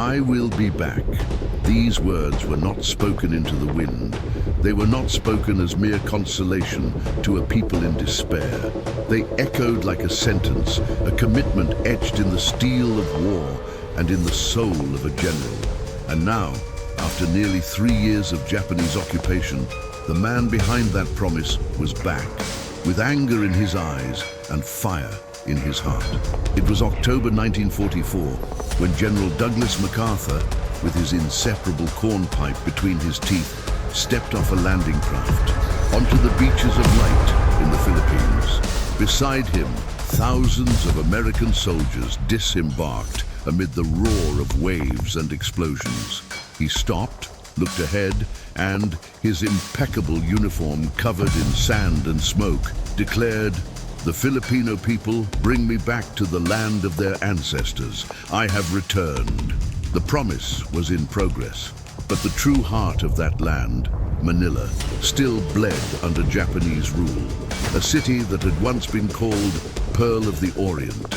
"I will be back." These words were not spoken into the wind. They were not spoken as mere consolation to a people in despair. They echoed like a sentence, a commitment etched in the steel of war and in the soul of a general. And now, after nearly 3 years of Japanese occupation, the man behind that promise was back, with anger in his eyes and fire in his heart. It was October 1944 when General Douglas MacArthur, with his inseparable cornpipe between his teeth, stepped off a landing craft onto the beaches of Light in the Philippines. Beside him, thousands of American soldiers disembarked amid the roar of waves and explosions. He stopped, looked ahead, and, his impeccable uniform covered in sand and smoke, declared, "The Filipino people bring me back to the land of their ancestors. I have returned." The promise was in progress, but the true heart of that land, Manila, still bled under Japanese rule. A city that had once been called Pearl of the Orient,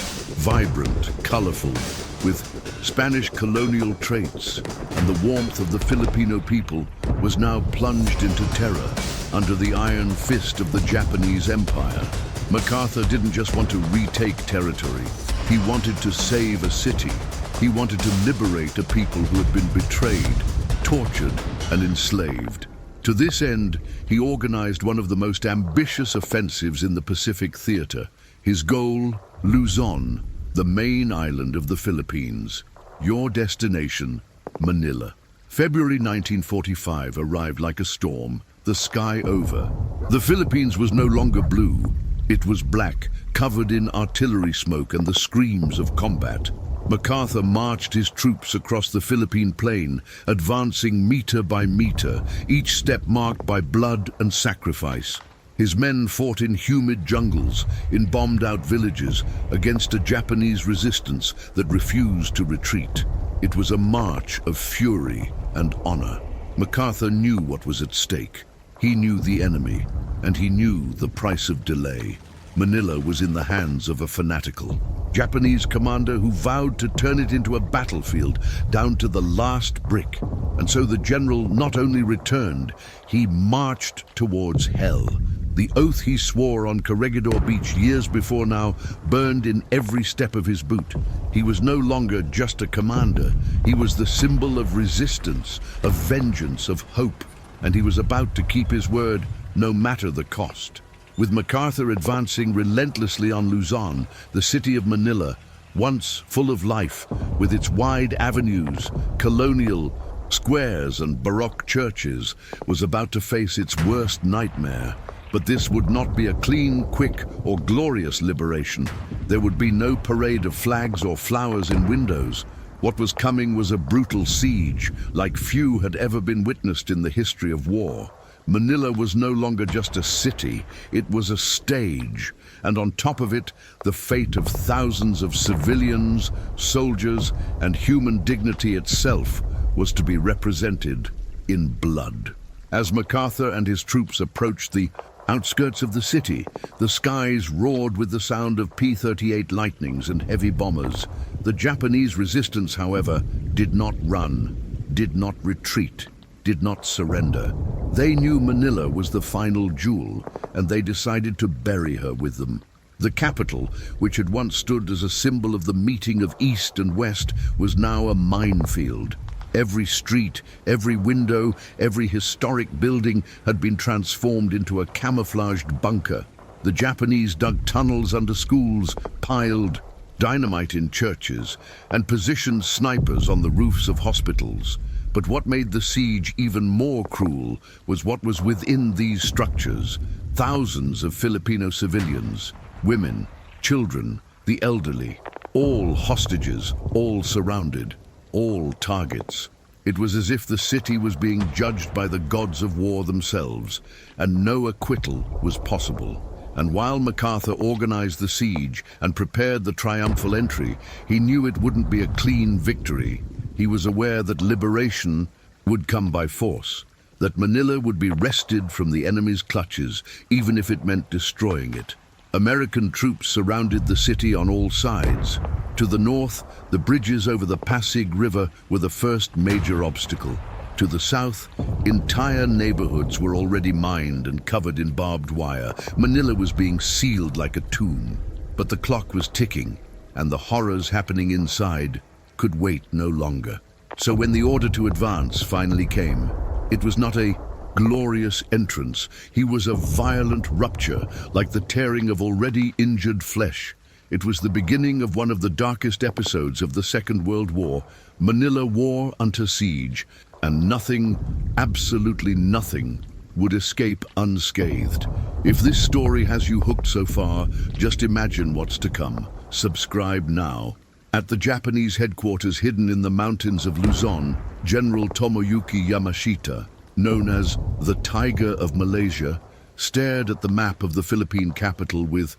vibrant, colorful, with Spanish colonial traits, and the warmth of the Filipino people, was now plunged into terror under the iron fist of the Japanese Empire. MacArthur didn't just want to retake territory. He wanted to save a city. He wanted to liberate a people who had been betrayed, tortured, and enslaved. To this end, he organized one of the most ambitious offensives in the Pacific theater. His goal, Luzon, the main island of the Philippines. Your destination, Manila. February 1945 arrived like a storm, the sky over. The Philippines was no longer blue. It was black, covered in artillery smoke and the screams of combat. MacArthur marched his troops across the Philippine plain, advancing meter by meter, each step marked by blood and sacrifice. His men fought in humid jungles, in bombed-out villages, against a Japanese resistance that refused to retreat. It was a march of fury and honor. MacArthur knew what was at stake. He knew the enemy, and he knew the price of delay. Manila was in the hands of a fanatical Japanese commander who vowed to turn it into a battlefield down to the last brick. And so the general not only returned, he marched towards hell. The oath he swore on Corregidor Beach years before now burned in every step of his boot. He was no longer just a commander. He was the symbol of resistance, of vengeance, of hope. And he was about to keep his word, no matter the cost. With MacArthur advancing relentlessly on Luzon, the city of Manila, once full of life, with its wide avenues, colonial squares and Baroque churches, was about to face its worst nightmare. But this would not be a clean, quick, or glorious liberation. There would be no parade of flags or flowers in windows. What was coming was a brutal siege, like few had ever been witnessed in the history of war. Manila was no longer just a city, it was a stage, and on top of it, the fate of thousands of civilians, soldiers, and human dignity itself was to be represented in blood. As MacArthur and his troops approached the outskirts of the city, the skies roared with the sound of P-38 Lightnings and heavy bombers. The Japanese resistance, however, did not run, did not retreat, did not surrender. They knew Manila was the final jewel, and they decided to bury her with them. The capital, which had once stood as a symbol of the meeting of East and West, was now a minefield. Every street, every window, every historic building had been transformed into a camouflaged bunker. The Japanese dug tunnels under schools, piled dynamite in churches, and positioned snipers on the roofs of hospitals. But what made the siege even more cruel was what was within these structures. Thousands of Filipino civilians, women, children, the elderly, all hostages, all surrounded, all targets. It was as if the city was being judged by the gods of war themselves, and no acquittal was possible. And while MacArthur organized the siege and prepared the triumphal entry, he knew it wouldn't be a clean victory. He was aware that liberation would come by force, that Manila would be wrested from the enemy's clutches, even if it meant destroying it. American troops surrounded the city on all sides. To the north, the bridges over the Pasig River were the first major obstacle. To the south, entire neighborhoods were already mined and covered in barbed wire. Manila was being sealed like a tomb. But the clock was ticking, and the horrors happening inside could wait no longer. So when the order to advance finally came, it was not a glorious entrance. He was a violent rupture, like the tearing of already injured flesh. It was the beginning of one of the darkest episodes of the Second World War. Manila wore unto siege, and nothing, absolutely nothing, would escape unscathed. If this story has you hooked so far, just imagine what's to come. Subscribe now. At the Japanese headquarters hidden in the mountains of Luzon, General Tomoyuki Yamashita, known as the Tiger of Malaysia, stared at the map of the Philippine capital with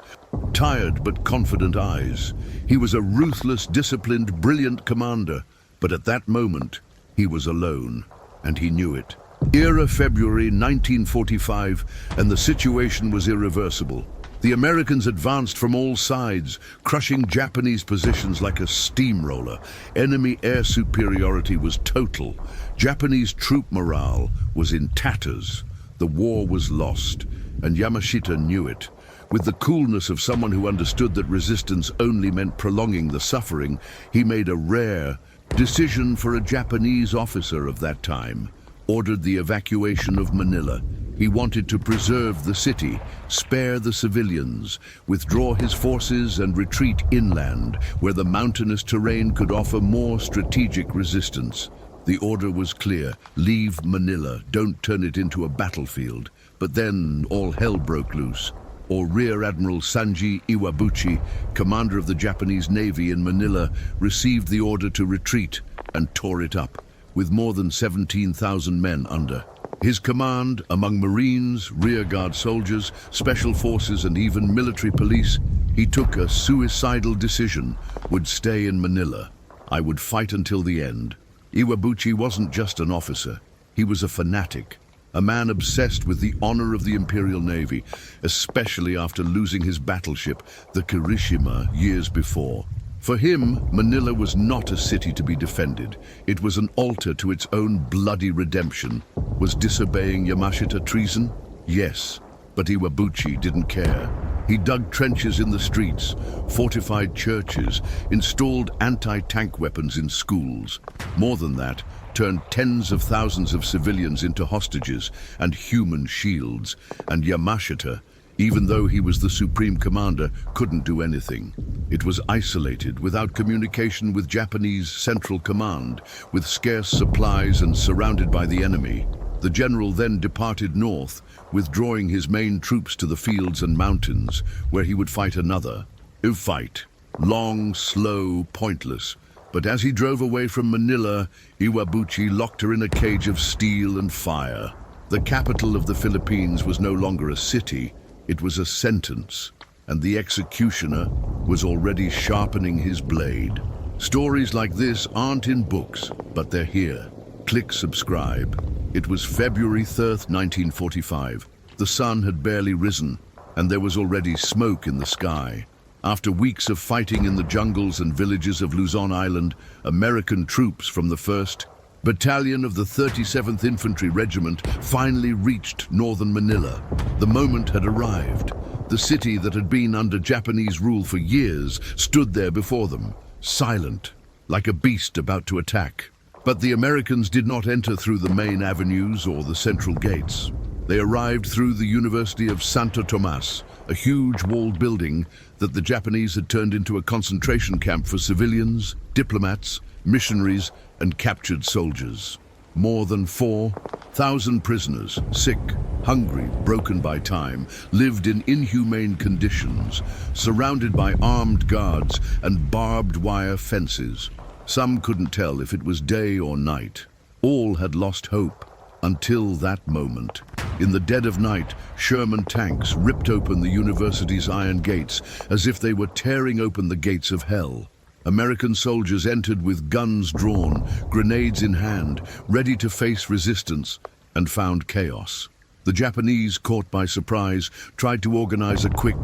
tired but confident eyes. He was a ruthless, disciplined, brilliant commander, but at that moment, he was alone, and he knew it. Era February 1945, and the situation was irreversible. The Americans advanced from all sides, crushing Japanese positions like a steamroller. Enemy air superiority was total. Japanese troop morale was in tatters. The war was lost, and Yamashita knew it. With the coolness of someone who understood that resistance only meant prolonging the suffering, he made a rare decision for a Japanese officer of that time. Ordered the evacuation of Manila. He wanted to preserve the city, spare the civilians, withdraw his forces and retreat inland, where the mountainous terrain could offer more strategic resistance. The order was clear: leave Manila, don't turn it into a battlefield. But then all hell broke loose. Rear Admiral Sanji Iwabuchi, commander of the Japanese Navy in Manila, received the order to retreat and tore it up, with more than 17,000 men under his command. Among Marines, rearguard soldiers, special forces, and even military police, he took a suicidal decision: would stay in Manila. I would fight until the end. Iwabuchi wasn't just an officer. He was a fanatic, a man obsessed with the honor of the Imperial Navy, especially after losing his battleship, the Kirishima, years before. For him, Manila was not a city to be defended. It was an altar to its own bloody redemption. Was disobeying Yamashita treason? Yes, but Iwabuchi didn't care. He dug trenches in the streets, fortified churches, installed anti-tank weapons in schools. More than that, turned tens of thousands of civilians into hostages and human shields. And Yamashita, even though he was the supreme commander, couldn't do anything. It was isolated, without communication with Japanese Central Command, with scarce supplies and surrounded by the enemy. The general then departed north, withdrawing his main troops to the fields and mountains, where he would fight another fight. Long, slow, pointless. But as he drove away from Manila, Iwabuchi locked her in a cage of steel and fire. The capital of the Philippines was no longer a city, it was a sentence, and the executioner was already sharpening his blade. Stories like this aren't in books, but they're here. Click subscribe. It was February 3rd, 1945. The sun had barely risen, and there was already smoke in the sky. After weeks of fighting in the jungles and villages of Luzon Island, American troops from the 1st Battalion of the 37th Infantry Regiment finally reached northern Manila. The moment had arrived. The city that had been under Japanese rule for years stood there before them, silent, like a beast about to attack. But the Americans did not enter through the main avenues or the central gates. They arrived through the University of Santo Tomas, a huge walled building that the Japanese had turned into a concentration camp for civilians, diplomats, missionaries, and captured soldiers. More than 4,000 prisoners, sick, hungry, broken by time, lived in inhumane conditions, surrounded by armed guards and barbed wire fences. Some couldn't tell if it was day or night. All had lost hope until that moment. In the dead of night, Sherman tanks ripped open the university's iron gates as if they were tearing open the gates of hell. American soldiers entered with guns drawn, grenades in hand, ready to face resistance, and found chaos. The Japanese, caught by surprise, tried to organize a quick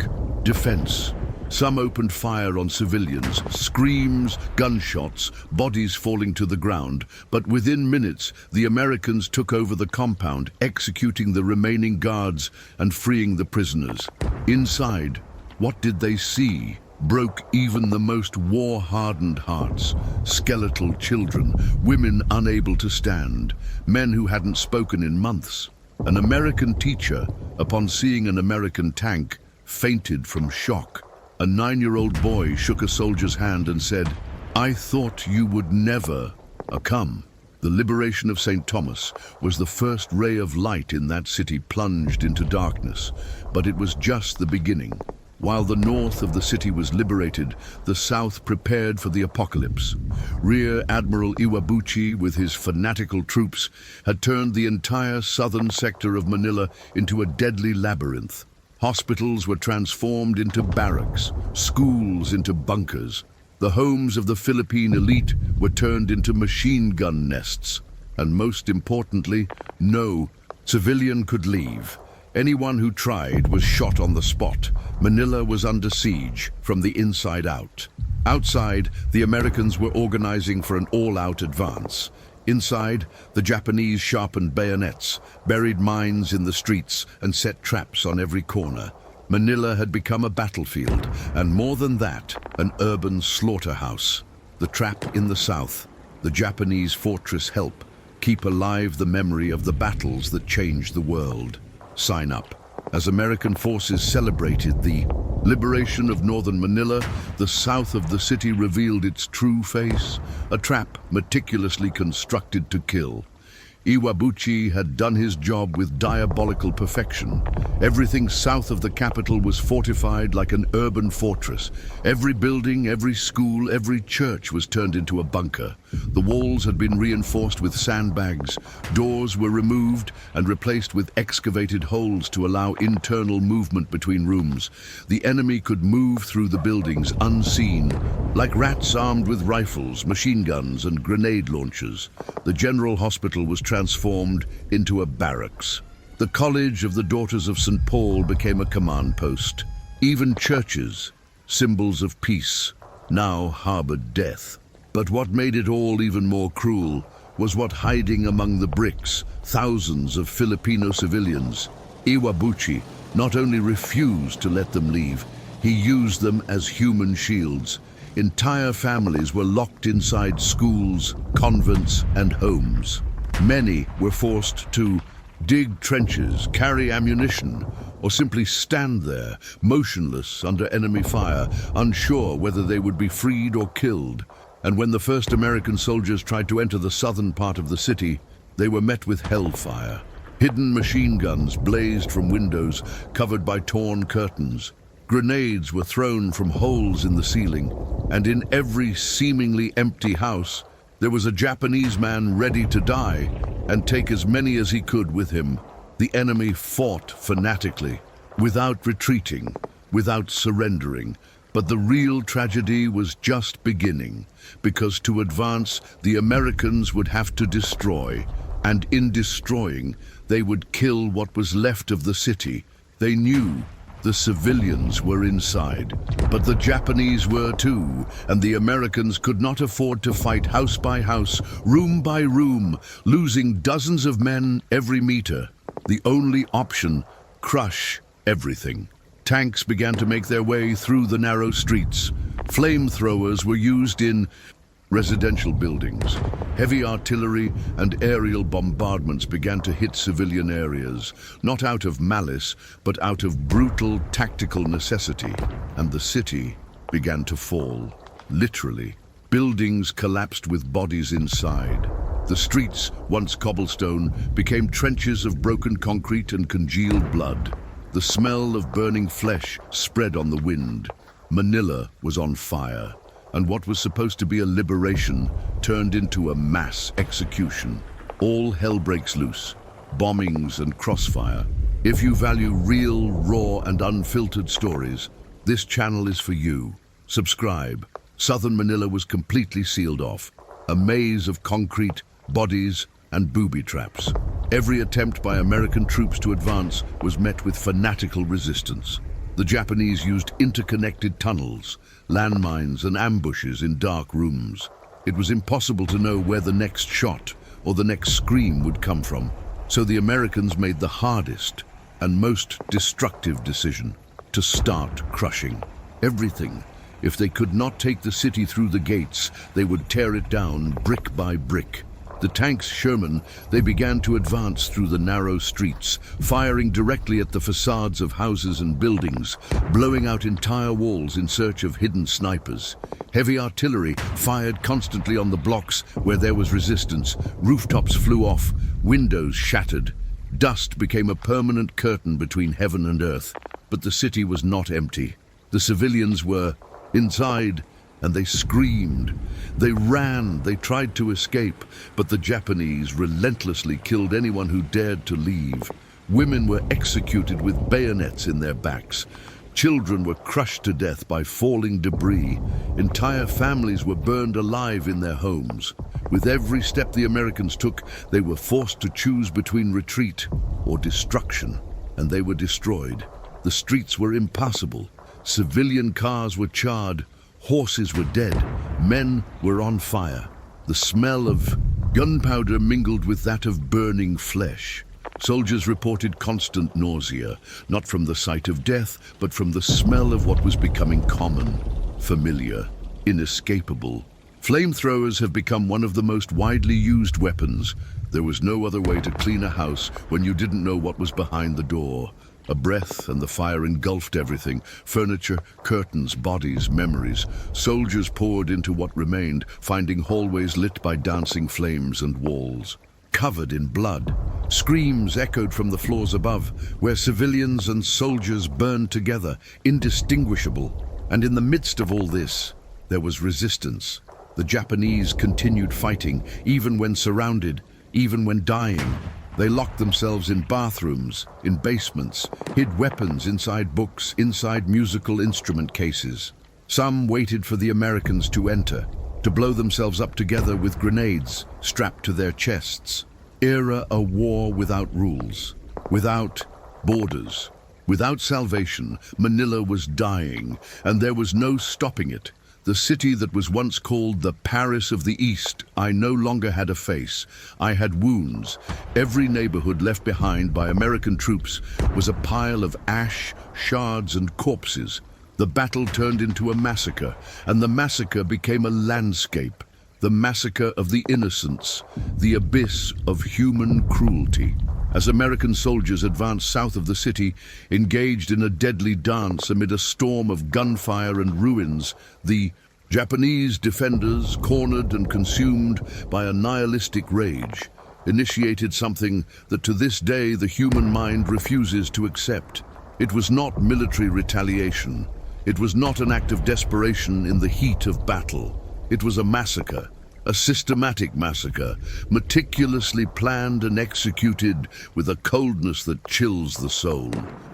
defense. Some opened fire on civilians, screams, gunshots, bodies falling to the ground, but within minutes the Americans took over the compound, executing the remaining guards and freeing the prisoners. Inside, what did they see? Broke even the most war-hardened hearts. Skeletal children, women unable to stand, men who hadn't spoken in months. An American teacher, upon seeing an American tank, fainted from shock. A 9-year-old boy shook a soldier's hand and said, "I thought you would never come." The liberation of St. Thomas was the first ray of light in that city plunged into darkness, but it was just the beginning. While the north of the city was liberated, the south prepared for the apocalypse. Rear Admiral Iwabuchi, with his fanatical troops, had turned the entire southern sector of Manila into a deadly labyrinth. Hospitals were transformed into barracks, schools into bunkers. The homes of the Philippine elite were turned into machine gun nests. And most importantly, no civilian could leave. Anyone who tried was shot on the spot. Manila was under siege from the inside out. Outside, the Americans were organizing for an all-out advance. Inside, the Japanese sharpened bayonets, buried mines in the streets, and set traps on every corner. Manila had become a battlefield, and more than that, an urban slaughterhouse. The trap in the south, the Japanese fortress help, keep alive the memory of the battles that changed the world. Sign up. As American forces celebrated the liberation of northern Manila, the south of the city revealed its true face, a trap meticulously constructed to kill. Iwabuchi had done his job with diabolical perfection. Everything south of the capital was fortified like an urban fortress. Every building, every school, every church was turned into a bunker. The walls had been reinforced with sandbags. Doors were removed and replaced with excavated holes to allow internal movement between rooms. The enemy could move through the buildings unseen, like rats armed with rifles, machine guns, and grenade launchers. The General Hospital was transformed into a barracks. The College of the Daughters of St. Paul became a command post. Even churches, symbols of peace, now harbored death. But what made it all even more cruel was what hiding among the bricks, thousands of Filipino civilians. Iwabuchi not only refused to let them leave, he used them as human shields. Entire families were locked inside schools, convents, and homes. Many were forced to dig trenches, carry ammunition, or simply stand there, motionless under enemy fire, unsure whether they would be freed or killed. And when the first American soldiers tried to enter the southern part of the city, they were met with hellfire. Hidden machine guns blazed from windows covered by torn curtains. Grenades were thrown from holes in the ceiling, and in every seemingly empty house, there was a Japanese man ready to die and take as many as he could with him. The enemy fought fanatically, without retreating, without surrendering. But the real tragedy was just beginning, because to advance, the Americans would have to destroy, and in destroying, they would kill what was left of the city. They knew the civilians were inside, but the Japanese were too, and the Americans could not afford to fight house by house, room by room, losing dozens of men every meter. The only option, crush everything. Tanks began to make their way through the narrow streets. Flamethrowers were used in residential buildings. Heavy artillery and aerial bombardments began to hit civilian areas, not out of malice, but out of brutal tactical necessity. And the city began to fall, literally. Buildings collapsed with bodies inside. The streets, once cobblestone, became trenches of broken concrete and congealed blood. The smell of burning flesh spread on the wind. Manila was on fire, and what was supposed to be a liberation turned into a mass execution. All hell breaks loose, bombings and crossfire. If you value real, raw, and unfiltered stories, this channel is for you. Subscribe. Southern Manila was completely sealed off. A maze of concrete, bodies, and booby traps. Every attempt by American troops to advance was met with fanatical resistance. The Japanese used interconnected tunnels, landmines and ambushes in dark rooms. It was impossible to know where the next shot or the next scream would come from, so the Americans made the hardest and most destructive decision: to start crushing everything. If they could not take the city through the gates, they would tear it down brick by brick. The tanks Sherman, they began to advance through the narrow streets, firing directly at the facades of houses and buildings, blowing out entire walls in search of hidden snipers. Heavy artillery fired constantly on the blocks where there was resistance. Rooftops flew off, windows shattered. Dust became a permanent curtain between heaven and earth. But the city was not empty. The civilians were inside, and they screamed. They ran, they tried to escape, but the Japanese relentlessly killed anyone who dared to leave. Women were executed with bayonets in their backs. Children were crushed to death by falling debris. Entire families were burned alive in their homes. With every step the Americans took, they were forced to choose between retreat or destruction, and they were destroyed. The streets were impassable. Civilian cars were charred. Horses were dead. Men were on fire. The smell of gunpowder mingled with that of burning flesh. Soldiers reported constant nausea, not from the sight of death, but from the smell of what was becoming common, familiar, inescapable. Flamethrowers have become one of the most widely used weapons. There was no other way to clean a house when you didn't know what was behind the door. A breath and the fire engulfed everything: furniture, curtains, bodies, memories. Soldiers poured into what remained, finding hallways lit by dancing flames and walls covered in blood. Screams echoed from the floors above, where civilians and soldiers burned together, indistinguishable. And in the midst of all this, there was resistance. The Japanese continued fighting, even when surrounded, even when dying. They locked themselves in bathrooms, in basements, hid weapons inside books, inside musical instrument cases. Some waited for the Americans to enter, to blow themselves up together with grenades strapped to their chests. Era a war without rules, without borders, without salvation. Manila was dying, and there was no stopping it. The city that was once called the Paris of the East, I no longer had a face. I had wounds. Every neighborhood left behind by American troops was a pile of ash, shards, and corpses. The battle turned into a massacre, and the massacre became a landscape. The massacre of the innocents, the abyss of human cruelty. As American soldiers advanced south of the city, engaged in a deadly dance amid a storm of gunfire and ruins, the Japanese defenders, cornered and consumed by a nihilistic rage, initiated something that to this day the human mind refuses to accept. It was not military retaliation. It was not an act of desperation in the heat of battle. It was a massacre. A systematic massacre, meticulously planned and executed with a coldness that chills the soul.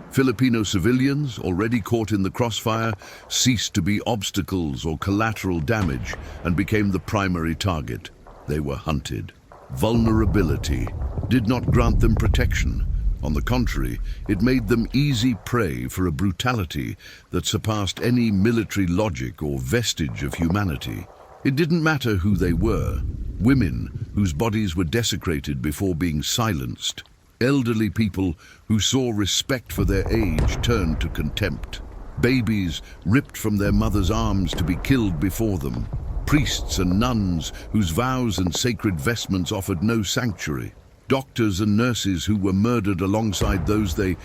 Filipino civilians, already caught in the crossfire, ceased to be obstacles or collateral damage and became the primary target. They were hunted. Vulnerability did not grant them protection. On the contrary, it made them easy prey for a brutality that surpassed any military logic or vestige of humanity. It didn't matter who they were: women whose bodies were desecrated before being silenced, elderly people who saw respect for their age turned to contempt, babies ripped from their mothers' arms to be killed before them, priests and nuns whose vows and sacred vestments offered no sanctuary, doctors and nurses who were murdered alongside those they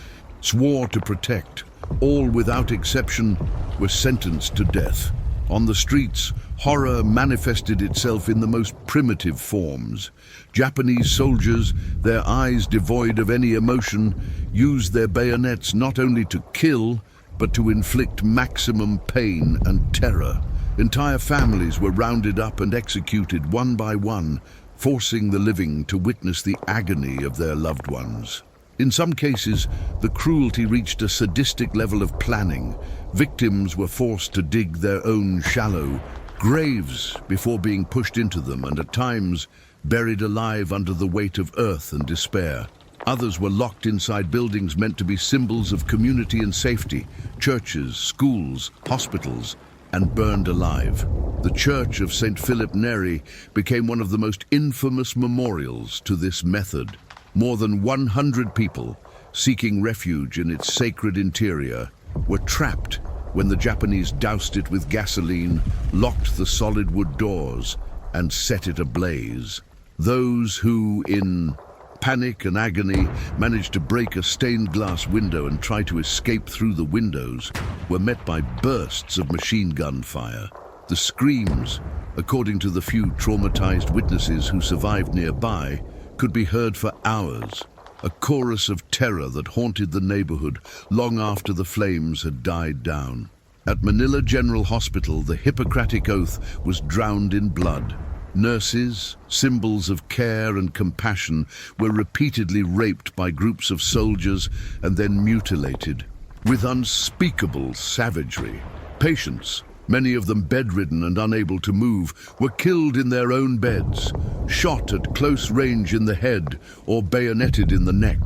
swore to protect. All without exception were sentenced to death. On the streets, horror manifested itself in the most primitive forms. Japanese soldiers, their eyes devoid of any emotion, used their bayonets not only to kill, but to inflict maximum pain and terror. Entire families were rounded up and executed one by one, forcing the living to witness the agony of their loved ones. In some cases, the cruelty reached a sadistic level of planning. Victims were forced to dig their own shallow graves before being pushed into them, and at times, buried alive under the weight of earth and despair. Others were locked inside buildings meant to be symbols of community and safety, churches, schools, hospitals, and burned alive. The Church of St. Philip Neri became one of the most infamous memorials to this method. More than 100 people, seeking refuge in its sacred interior, were trapped when the Japanese doused it with gasoline, locked the solid wood doors, and set it ablaze. Those who, in panic and agony, managed to break a stained glass window and try to escape through the windows were met by bursts of machine gun fire. The screams, according to the few traumatized witnesses who survived nearby, could be heard for hours, a chorus of terror that haunted the neighborhood long after the flames had died down. At Manila General Hospital, the Hippocratic Oath was drowned in blood. Nurses, symbols of care and compassion, were repeatedly raped by groups of soldiers and then mutilated with unspeakable savagery. Patients, many of them bedridden and unable to move, were killed in their own beds, shot at close range in the head or bayoneted in the neck.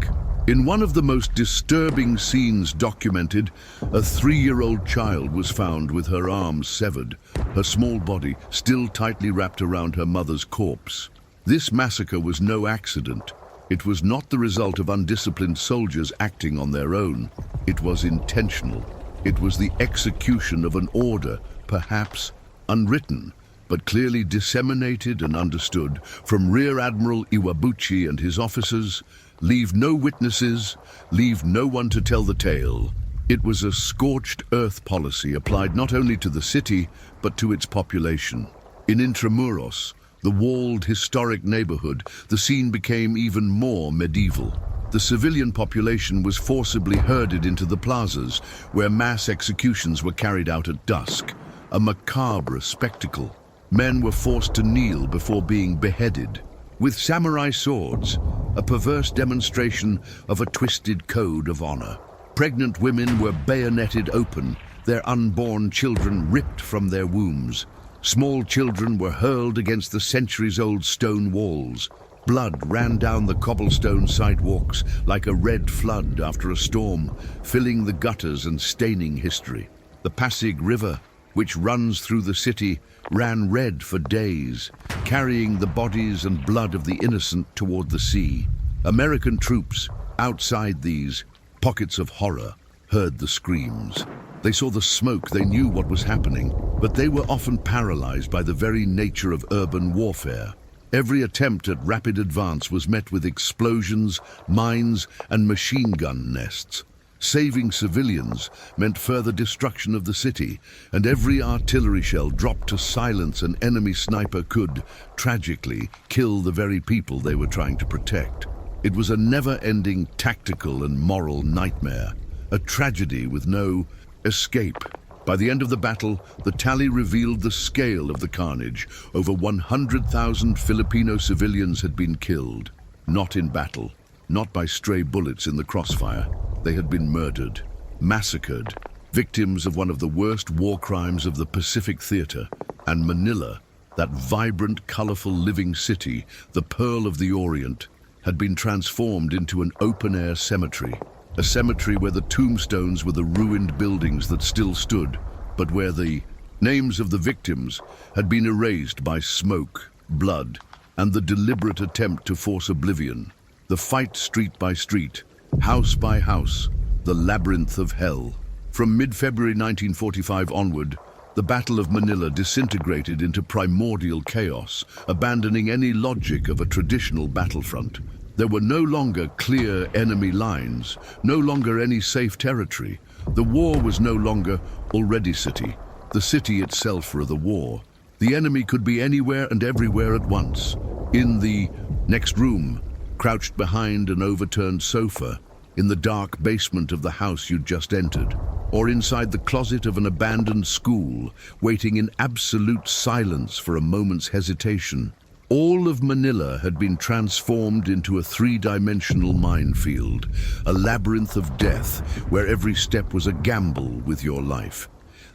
In one of the most disturbing scenes documented, a 3-year-old child was found with her arms severed, her small body still tightly wrapped around her mother's corpse. This massacre was no accident. It was not the result of undisciplined soldiers acting on their own. It was intentional. It was the execution of an order, perhaps unwritten, but clearly disseminated and understood from Rear Admiral Iwabuchi and his officers. Leave no witnesses, leave no one to tell the tale. It was a scorched earth policy applied not only to the city, but to its population. In Intramuros, the walled historic neighborhood, the scene became even more medieval. The civilian population was forcibly herded into the plazas, where mass executions were carried out at dusk, a macabre spectacle. Men were forced to kneel before being beheaded. With samurai swords, a perverse demonstration of a twisted code of honor. Pregnant women were bayoneted open, their unborn children ripped from their wombs. Small children were hurled against the centuries-old stone walls. Blood ran down the cobblestone sidewalks like a red flood after a storm, filling the gutters and staining history. The Pasig River, which runs through the city, ran red for days, carrying the bodies and blood of the innocent toward the sea. American troops, outside these pockets of horror, heard the screams. They saw the smoke, they knew what was happening, but they were often paralyzed by the very nature of urban warfare. Every attempt at rapid advance was met with explosions, mines, and machine gun nests. Saving civilians meant further destruction of the city, and every artillery shell dropped to silence an enemy sniper could, tragically, kill the very people they were trying to protect. It was a never-ending tactical and moral nightmare, a tragedy with no escape. By the end of the battle, the tally revealed the scale of the carnage. Over 100,000 Filipino civilians had been killed, not in battle, not by stray bullets in the crossfire. They had been murdered, massacred, victims of one of the worst war crimes of the Pacific Theater. And Manila, that vibrant, colorful living city, the pearl of the Orient, had been transformed into an open-air cemetery. A cemetery where the tombstones were the ruined buildings that still stood, but where the names of the victims had been erased by smoke, blood, and the deliberate attempt to force oblivion. The fight street by street, house by house, the labyrinth of hell. From mid-February 1945 onward, the Battle of Manila disintegrated into primordial chaos, abandoning any logic of a traditional battlefront. There were no longer clear enemy lines, no longer any safe territory. The war was no longer already city, the city itself for the war. The enemy could be anywhere and everywhere at once. In the next room, crouched behind an overturned sofa, in the dark basement of the house you'd just entered, or inside the closet of an abandoned school, waiting in absolute silence for a moment's hesitation. All of Manila had been transformed into a three-dimensional minefield, a labyrinth of death where every step was a gamble with your life.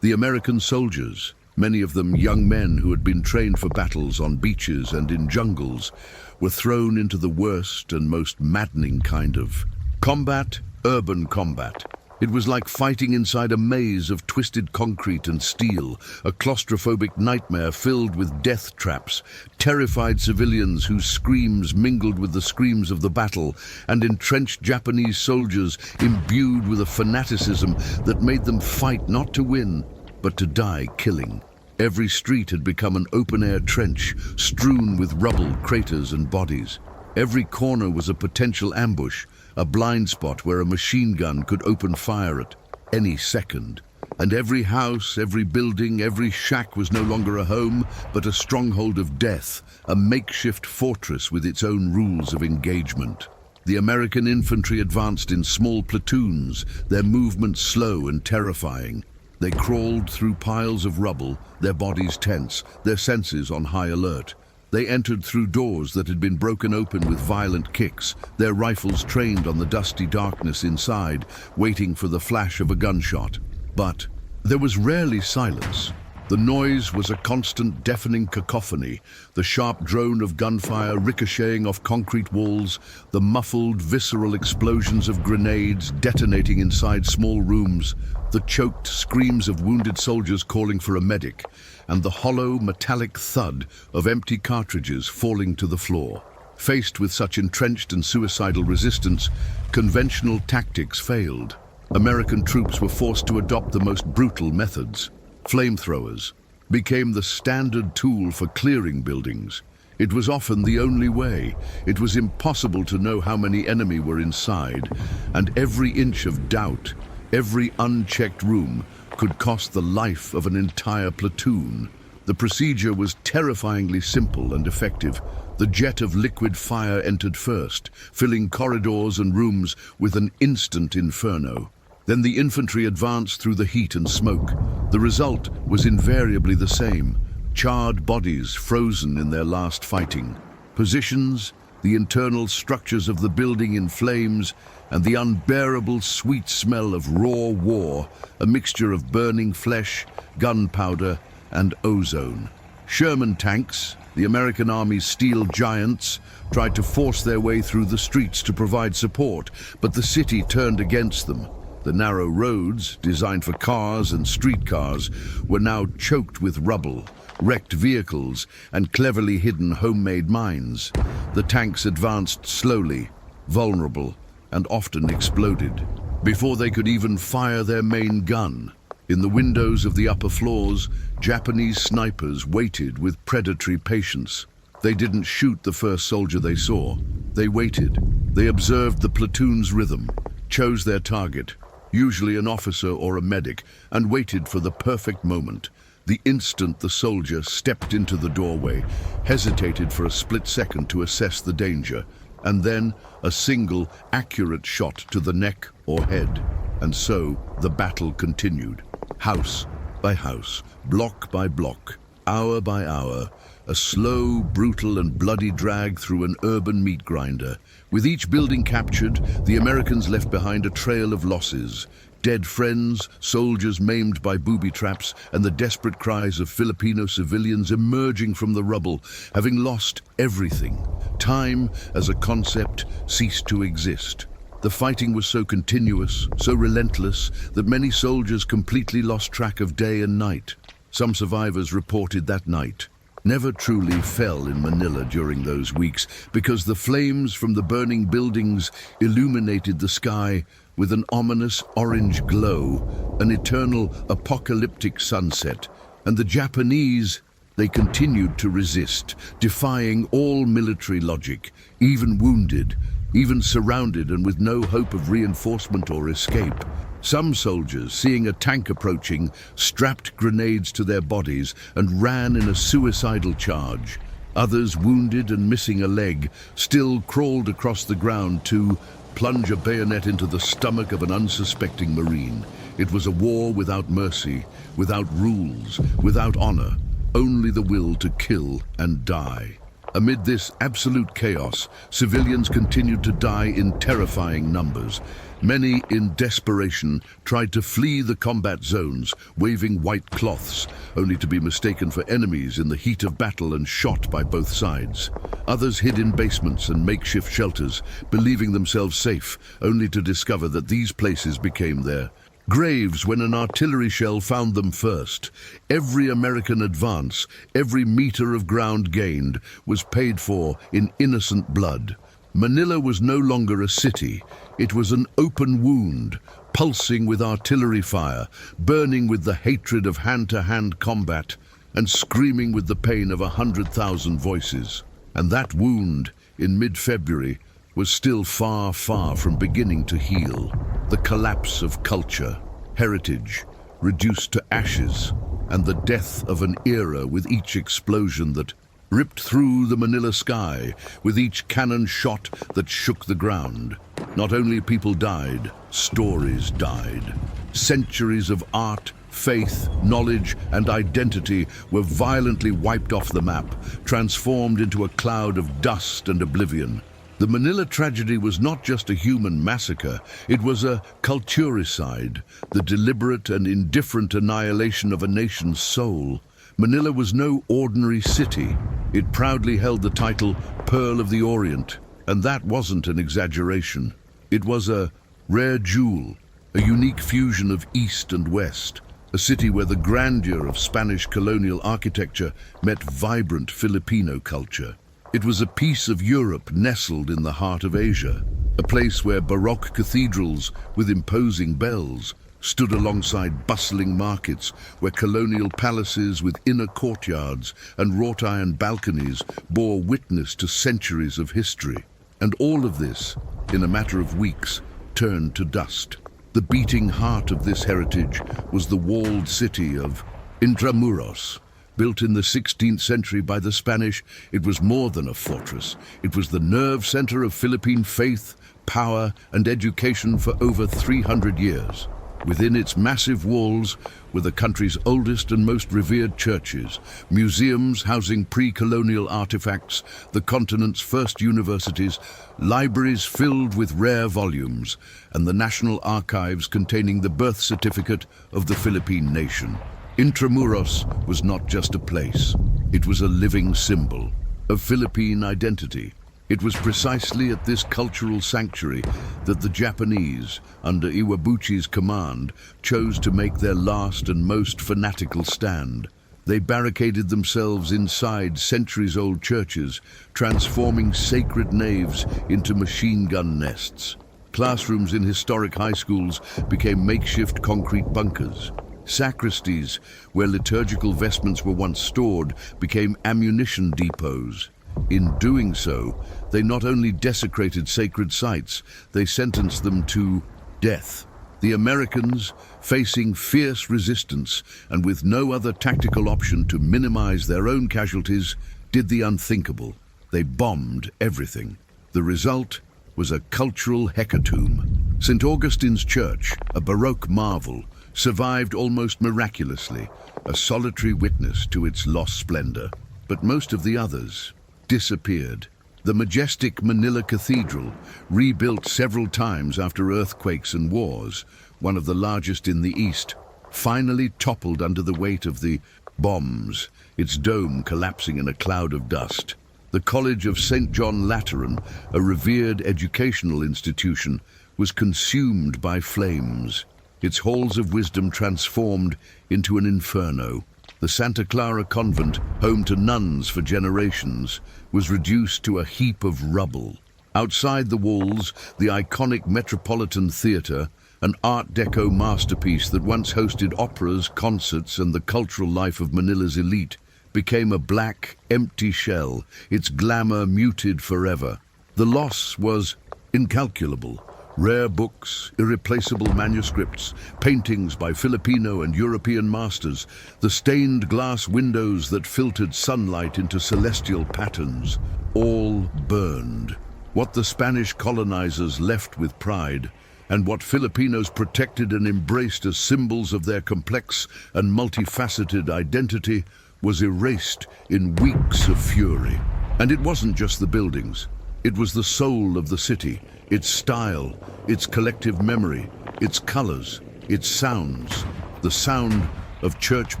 The American soldiers, Many of them young men who had been trained for battles on beaches and in jungles, were thrown into the worst and most maddening kind of combat, urban combat. It was like fighting inside a maze of twisted concrete and steel, a claustrophobic nightmare filled with death traps, terrified civilians whose screams mingled with the screams of the battle, and entrenched Japanese soldiers imbued with a fanaticism that made them fight not to win, but to die killing. Every street had become an open-air trench, strewn with rubble, craters, and bodies. Every corner was a potential ambush, a blind spot where a machine gun could open fire at any second. And every house, every building, every shack was no longer a home, but a stronghold of death, a makeshift fortress with its own rules of engagement. The American infantry advanced in small platoons, their movements slow and terrifying. They crawled through piles of rubble, their bodies tense, their senses on high alert. They entered through doors that had been broken open with violent kicks, their rifles trained on the dusty darkness inside, waiting for the flash of a gunshot. But there was rarely silence. The noise was a constant deafening cacophony, the sharp drone of gunfire ricocheting off concrete walls, the muffled, visceral explosions of grenades detonating inside small rooms, the choked screams of wounded soldiers calling for a medic, and the hollow, metallic thud of empty cartridges falling to the floor. Faced with such entrenched and suicidal resistance, conventional tactics failed. American troops were forced to adopt the most brutal methods. Flamethrowers became the standard tool for clearing buildings. It was often the only way. It was impossible to know how many enemy were inside, and every inch of doubt, every unchecked room, could cost the life of an entire platoon. The procedure was terrifyingly simple and effective. The jet of liquid fire entered first, filling corridors and rooms with an instant inferno. Then the infantry advanced through the heat and smoke. The result was invariably the same: charred bodies frozen in their last fighting. Positions, the internal structures of the building in flames, and the unbearable sweet smell of raw war, a mixture of burning flesh, gunpowder, and ozone. Sherman tanks, the American Army's steel giants, tried to force their way through the streets to provide support, but the city turned against them. The narrow roads, designed for cars and streetcars, were now choked with rubble, wrecked vehicles, and cleverly hidden homemade mines. The tanks advanced slowly, vulnerable, and often exploded before they could even fire their main gun. In the windows of the upper floors, Japanese snipers waited with predatory patience. They didn't shoot the first soldier they saw. They waited. They observed the platoon's rhythm, chose their target, usually an officer or a medic, and waited for the perfect moment. The instant the soldier stepped into the doorway, hesitated for a split second to assess the danger, and then a single, accurate shot to the neck or head. And so the battle continued. House by house, block by block, hour by hour, a slow, brutal and bloody drag through an urban meat grinder. With each building captured, the Americans left behind a trail of losses. Dead friends, soldiers maimed by booby traps, and the desperate cries of Filipino civilians emerging from the rubble, having lost everything. Time, as a concept, ceased to exist. The fighting was so continuous, so relentless, that many soldiers completely lost track of day and night. Some survivors reported that night never truly fell in Manila during those weeks, because the flames from the burning buildings illuminated the sky with an ominous orange glow, an eternal apocalyptic sunset. And the Japanese, they continued to resist, defying all military logic, even wounded, even surrounded and with no hope of reinforcement or escape. Some soldiers, seeing a tank approaching, strapped grenades to their bodies and ran in a suicidal charge. Others, wounded and missing a leg, still crawled across the ground to plunge a bayonet into the stomach of an unsuspecting Marine. It was a war without mercy, without rules, without honor, only the will to kill and die. Amid this absolute chaos, civilians continued to die in terrifying numbers. Many, in desperation, tried to flee the combat zones, waving white cloths, only to be mistaken for enemies in the heat of battle and shot by both sides. Others hid in basements and makeshift shelters, believing themselves safe, only to discover that these places became their graves when an artillery shell found them first. Every American advance, every meter of ground gained, was paid for in innocent blood. Manila was no longer a city. It was an open wound, pulsing with artillery fire, burning with the hatred of hand-to-hand combat, and screaming with the pain of 100,000 voices. And that wound, in mid-February, was still far, far from beginning to heal. The collapse of culture, heritage, reduced to ashes, and the death of an era with each explosion that ripped through the Manila sky, with each cannon shot that shook the ground. Not only people died, stories died. Centuries of art, faith, knowledge, and identity were violently wiped off the map, transformed into a cloud of dust and oblivion. The Manila tragedy was not just a human massacre, it was a culturicide, the deliberate and indifferent annihilation of a nation's soul. Manila was no ordinary city. It proudly held the title Pearl of the Orient, and that wasn't an exaggeration. It was a rare jewel, a unique fusion of East and West, a city where the grandeur of Spanish colonial architecture met vibrant Filipino culture. It was a piece of Europe nestled in the heart of Asia, a place where Baroque cathedrals with imposing bells stood alongside bustling markets, where colonial palaces with inner courtyards and wrought iron balconies bore witness to centuries of history. And all of this, in a matter of weeks, turned to dust. The beating heart of this heritage was the walled city of Intramuros. Built in the 16th century by the Spanish, it was more than a fortress. It was the nerve center of Philippine faith, power, and education for over 300 years. Within its massive walls were the country's oldest and most revered churches, museums housing pre-colonial artifacts, the continent's first universities, libraries filled with rare volumes, and the national archives containing the birth certificate of the Philippine nation. Intramuros was not just a place, it was a living symbol of Philippine identity. It was precisely at this cultural sanctuary that the Japanese, under Iwabuchi's command, chose to make their last and most fanatical stand. They barricaded themselves inside centuries-old churches, transforming sacred naves into machine gun nests. Classrooms in historic high schools became makeshift concrete bunkers. Sacristies, where liturgical vestments were once stored, became ammunition depots. In doing so, they not only desecrated sacred sites, they sentenced them to death. The Americans, facing fierce resistance and with no other tactical option to minimize their own casualties, did the unthinkable. They bombed everything. The result was a cultural hecatomb. St. Augustine's Church, a Baroque marvel, survived almost miraculously, a solitary witness to its lost splendor. But most of the others disappeared. The majestic Manila Cathedral, rebuilt several times after earthquakes and wars, one of the largest in the East, finally toppled under the weight of the bombs, its dome collapsing in a cloud of dust. The College of St. John Lateran, a revered educational institution, was consumed by flames, its halls of wisdom transformed into an inferno. The Santa Clara Convent, home to nuns for generations, was reduced to a heap of rubble. Outside the walls, the iconic Metropolitan Theatre, an Art Deco masterpiece that once hosted operas, concerts, and the cultural life of Manila's elite, became a black, empty shell, its glamour muted forever. The loss was incalculable. Rare books, irreplaceable manuscripts, paintings by Filipino and European masters, the stained glass windows that filtered sunlight into celestial patterns, all burned. What the Spanish colonizers left with pride, and what Filipinos protected and embraced as symbols of their complex and multifaceted identity, was erased in weeks of fury. And it wasn't just the buildings. It was the soul of the city, its style, its collective memory, its colors, its sounds, the sound of church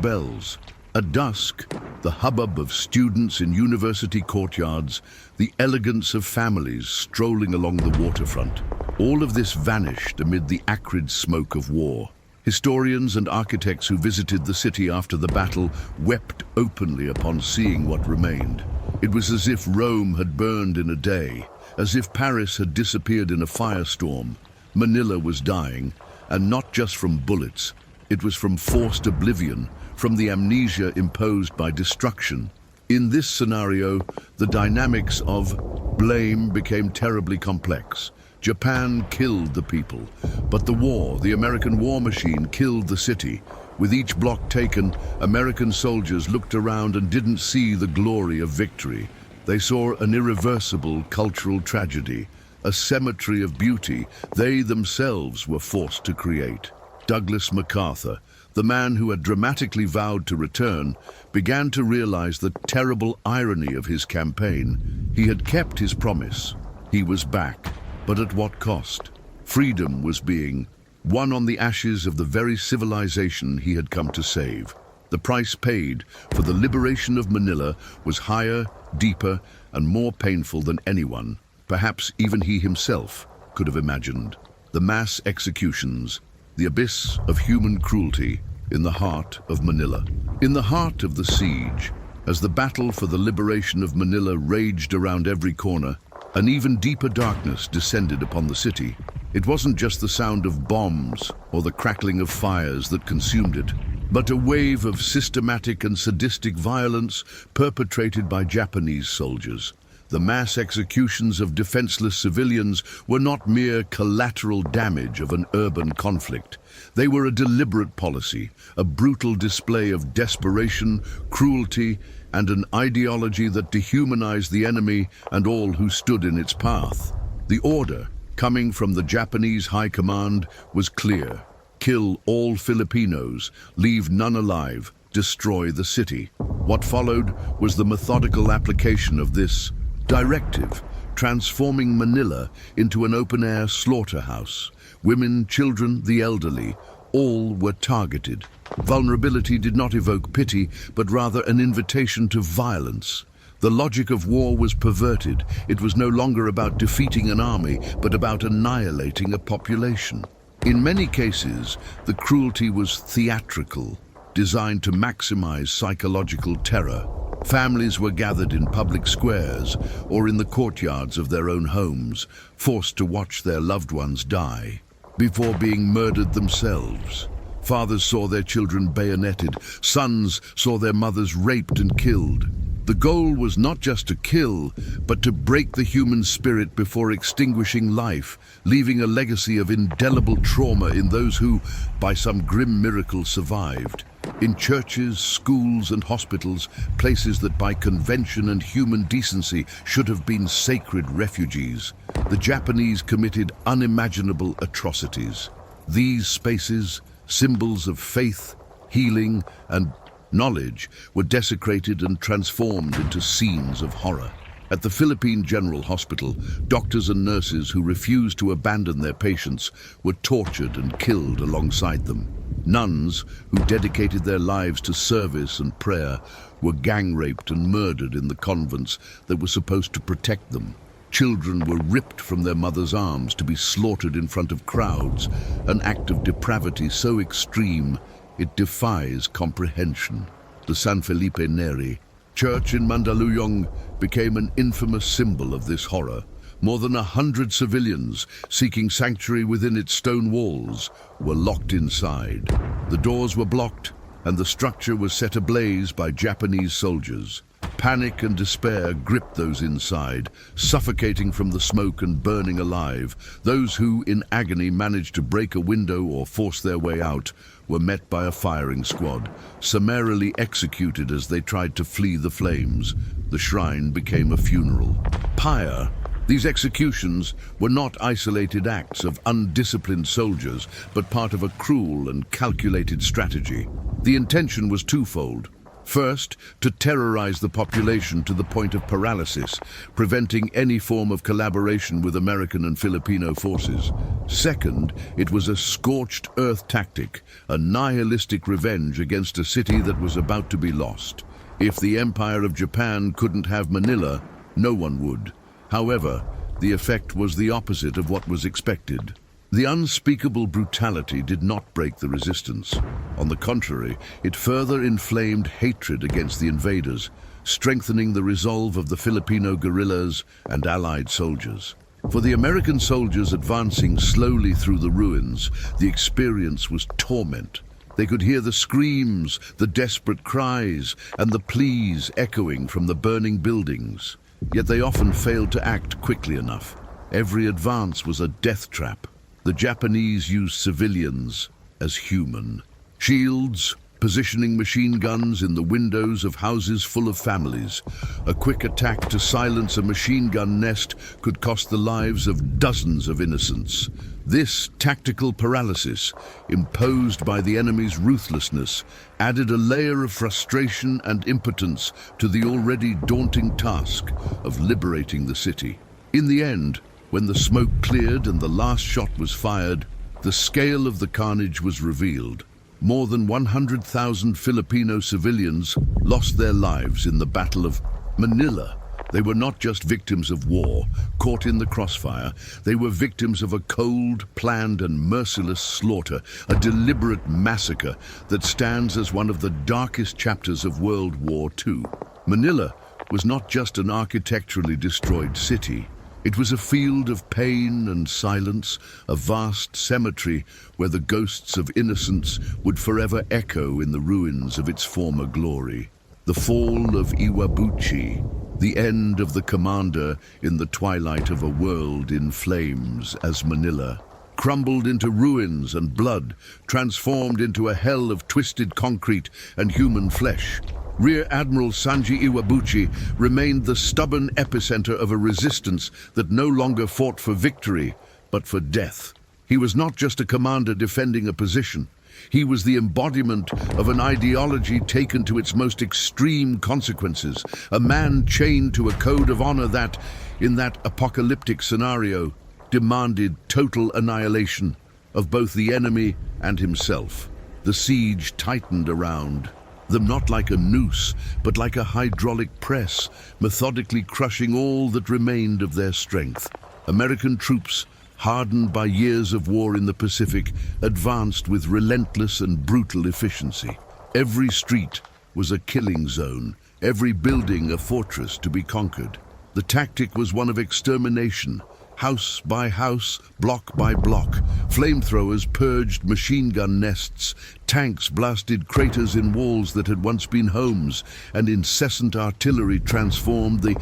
bells. At dusk, the hubbub of students in university courtyards, the elegance of families strolling along the waterfront. All of this vanished amid the acrid smoke of war. Historians and architects who visited the city after the battle wept openly upon seeing what remained. It was as if Rome had burned in a day, as if Paris had disappeared in a firestorm. Manila was dying, and not just from bullets. It was from forced oblivion, from the amnesia imposed by destruction. In this scenario, the dynamics of blame became terribly complex. Japan killed the people, but the war, the American war machine, killed the city. With each block taken, American soldiers looked around and didn't see the glory of victory. They saw an irreversible cultural tragedy, a cemetery of beauty they themselves were forced to create. Douglas MacArthur, the man who had dramatically vowed to return, began to realize the terrible irony of his campaign. He had kept his promise. He was back, but at what cost? Freedom was being won on the ashes of the very civilization he had come to save. The price paid for the liberation of Manila was higher, deeper, and more painful than anyone, perhaps even he himself, could have imagined. The mass executions, the abyss of human cruelty in the heart of Manila. In the heart of the siege, as the battle for the liberation of Manila raged around every corner, an even deeper darkness descended upon the city. It wasn't just the sound of bombs or the crackling of fires that consumed it, but a wave of systematic and sadistic violence perpetrated by Japanese soldiers. The mass executions of defenseless civilians were not mere collateral damage of an urban conflict. They were a deliberate policy, a brutal display of desperation, cruelty, and an ideology that dehumanized the enemy and all who stood in its path. The order, coming from the Japanese High Command, was clear. Kill all Filipinos, leave none alive, destroy the city. What followed was the methodical application of this directive, transforming Manila into an open-air slaughterhouse. Women, children, the elderly, all were targeted. Vulnerability did not evoke pity, but rather an invitation to violence. The logic of war was perverted. It was no longer about defeating an army, but about annihilating a population. In many cases, the cruelty was theatrical, designed to maximize psychological terror. Families were gathered in public squares or in the courtyards of their own homes, forced to watch their loved ones die before being murdered themselves. Fathers saw their children bayoneted, sons saw their mothers raped and killed. The goal was not just to kill, but to break the human spirit before extinguishing life, leaving a legacy of indelible trauma in those who, by some grim miracle, survived. In churches, schools, and hospitals, places that by convention and human decency should have been sacred refuges, the Japanese committed unimaginable atrocities. These spaces, symbols of faith, healing, and knowledge, were desecrated and transformed into scenes of horror. At the Philippine General Hospital, doctors and nurses who refused to abandon their patients were tortured and killed alongside them. Nuns, who dedicated their lives to service and prayer, were gang-raped and murdered in the convents that were supposed to protect them. Children were ripped from their mothers' arms to be slaughtered in front of crowds, an act of depravity so extreme it defies comprehension. The San Felipe Neri church in Mandaluyong became an infamous symbol of this horror. More than 100 civilians seeking sanctuary within its stone walls were locked inside. The doors were blocked and the structure was set ablaze by Japanese soldiers. Panic and despair gripped those inside, suffocating from the smoke and burning alive. Those who, in agony, managed to break a window or force their way out were met by a firing squad, summarily executed as they tried to flee the flames. The shrine became a funeral pyre. These executions were not isolated acts of undisciplined soldiers, but part of a cruel and calculated strategy. The intention was twofold. First, to terrorize the population to the point of paralysis, preventing any form of collaboration with American and Filipino forces. Second, it was a scorched earth tactic, a nihilistic revenge against a city that was about to be lost. If the Empire of Japan couldn't have Manila, no one would. However, the effect was the opposite of what was expected. The unspeakable brutality did not break the resistance. On the contrary, it further inflamed hatred against the invaders, strengthening the resolve of the Filipino guerrillas and allied soldiers. For the American soldiers advancing slowly through the ruins, the experience was torment. They could hear the screams, the desperate cries, and the pleas echoing from the burning buildings. Yet they often failed to act quickly enough. Every advance was a death trap. The Japanese used civilians as human. Shields, positioning machine guns in the windows of houses full of families. A quick attack to silence a machine gun nest could cost the lives of dozens of innocents. This tactical paralysis, imposed by the enemy's ruthlessness, added a layer of frustration and impotence to the already daunting task of liberating the city. In the end, when the smoke cleared and the last shot was fired, the scale of the carnage was revealed. More than 100,000 Filipino civilians lost their lives in the Battle of Manila. They were not just victims of war, caught in the crossfire. They were victims of a cold, planned and merciless slaughter, a deliberate massacre that stands as one of the darkest chapters of World War II. Manila was not just an architecturally destroyed city. It was a field of pain and silence, a vast cemetery where the ghosts of innocence would forever echo in the ruins of its former glory. The fall of Iwabuchi, the end of the commander in the twilight of a world in flames as Manila, crumbled into ruins and blood, transformed into a hell of twisted concrete and human flesh. Rear Admiral Sanji Iwabuchi remained the stubborn epicenter of a resistance that no longer fought for victory, but for death. He was not just a commander defending a position. He was the embodiment of an ideology taken to its most extreme consequences, a man chained to a code of honor that, in that apocalyptic scenario, demanded total annihilation of both the enemy and himself. The siege tightened around them, not like a noose, but like a hydraulic press, methodically crushing all that remained of their strength. American troops, hardened by years of war in the Pacific, advanced with relentless and brutal efficiency. Every street was a killing zone, every building a fortress to be conquered. The tactic was one of extermination. House by house, block by block, flamethrowers purged machine gun nests, tanks blasted craters in walls that had once been homes, and incessant artillery transformed the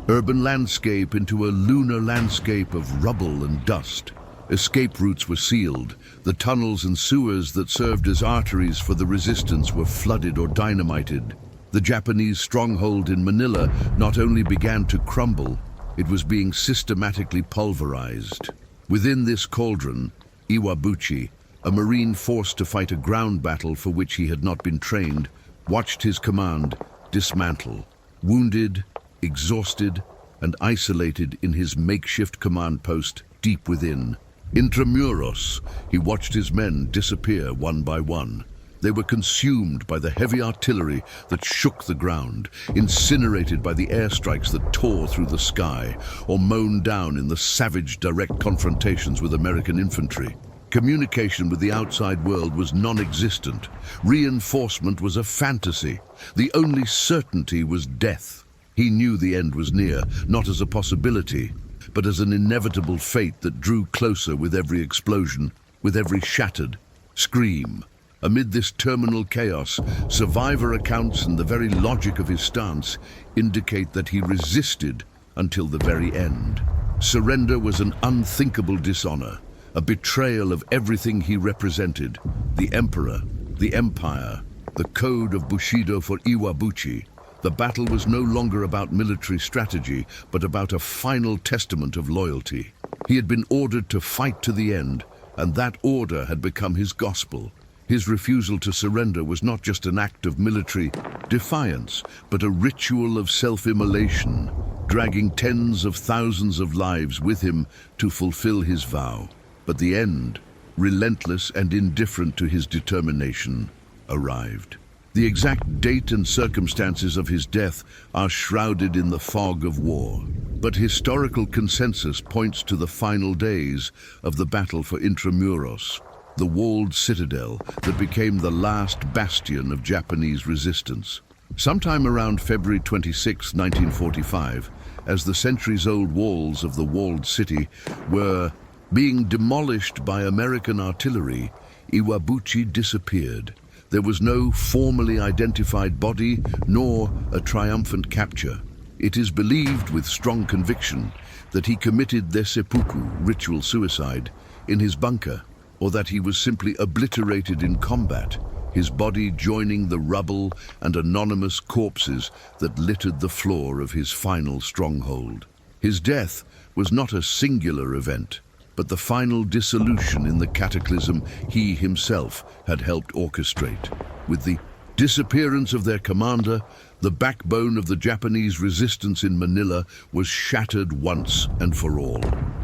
urban landscape into a lunar landscape of rubble and dust. Escape routes were sealed. The tunnels and sewers that served as arteries for the resistance were flooded or dynamited. The Japanese stronghold in Manila not only began to crumble, it was being systematically pulverized. Within this cauldron, Iwabuchi, a Marine forced to fight a ground battle for which he had not been trained, watched his command dismantle. Wounded, exhausted, and isolated in his makeshift command post deep within. Intramuros, he watched his men disappear one by one. They were consumed by the heavy artillery that shook the ground, incinerated by the airstrikes that tore through the sky, or mown down in the savage direct confrontations with American infantry. Communication with the outside world was non-existent. Reinforcement was a fantasy. The only certainty was death. He knew the end was near, not as a possibility, but as an inevitable fate that drew closer with every explosion, with every shattered scream. Amid this terminal chaos, survivor accounts and the very logic of his stance indicate that he resisted until the very end. Surrender was an unthinkable dishonor, a betrayal of everything he represented: the emperor, the empire, the code of Bushido for Iwabuchi. The battle was no longer about military strategy, but about a final testament of loyalty. He had been ordered to fight to the end, and that order had become his gospel. His refusal to surrender was not just an act of military defiance, but a ritual of self-immolation, dragging tens of thousands of lives with him to fulfill his vow. But the end, relentless and indifferent to his determination, arrived. The exact date and circumstances of his death are shrouded in the fog of war, but historical consensus points to the final days of the battle for Intramuros, the walled citadel that became the last bastion of Japanese resistance. Sometime around February 26, 1945, as the centuries-old walls of the walled city were being demolished by American artillery, Iwabuchi disappeared. There was no formally identified body, nor a triumphant capture. It is believed with strong conviction that he committed their seppuku, ritual suicide, in his bunker, or that he was simply obliterated in combat, his body joining the rubble and anonymous corpses that littered the floor of his final stronghold. His death was not a singular event, but the final dissolution in the cataclysm he himself had helped orchestrate. With the disappearance of their commander, the backbone of the Japanese resistance in Manila was shattered once and for all.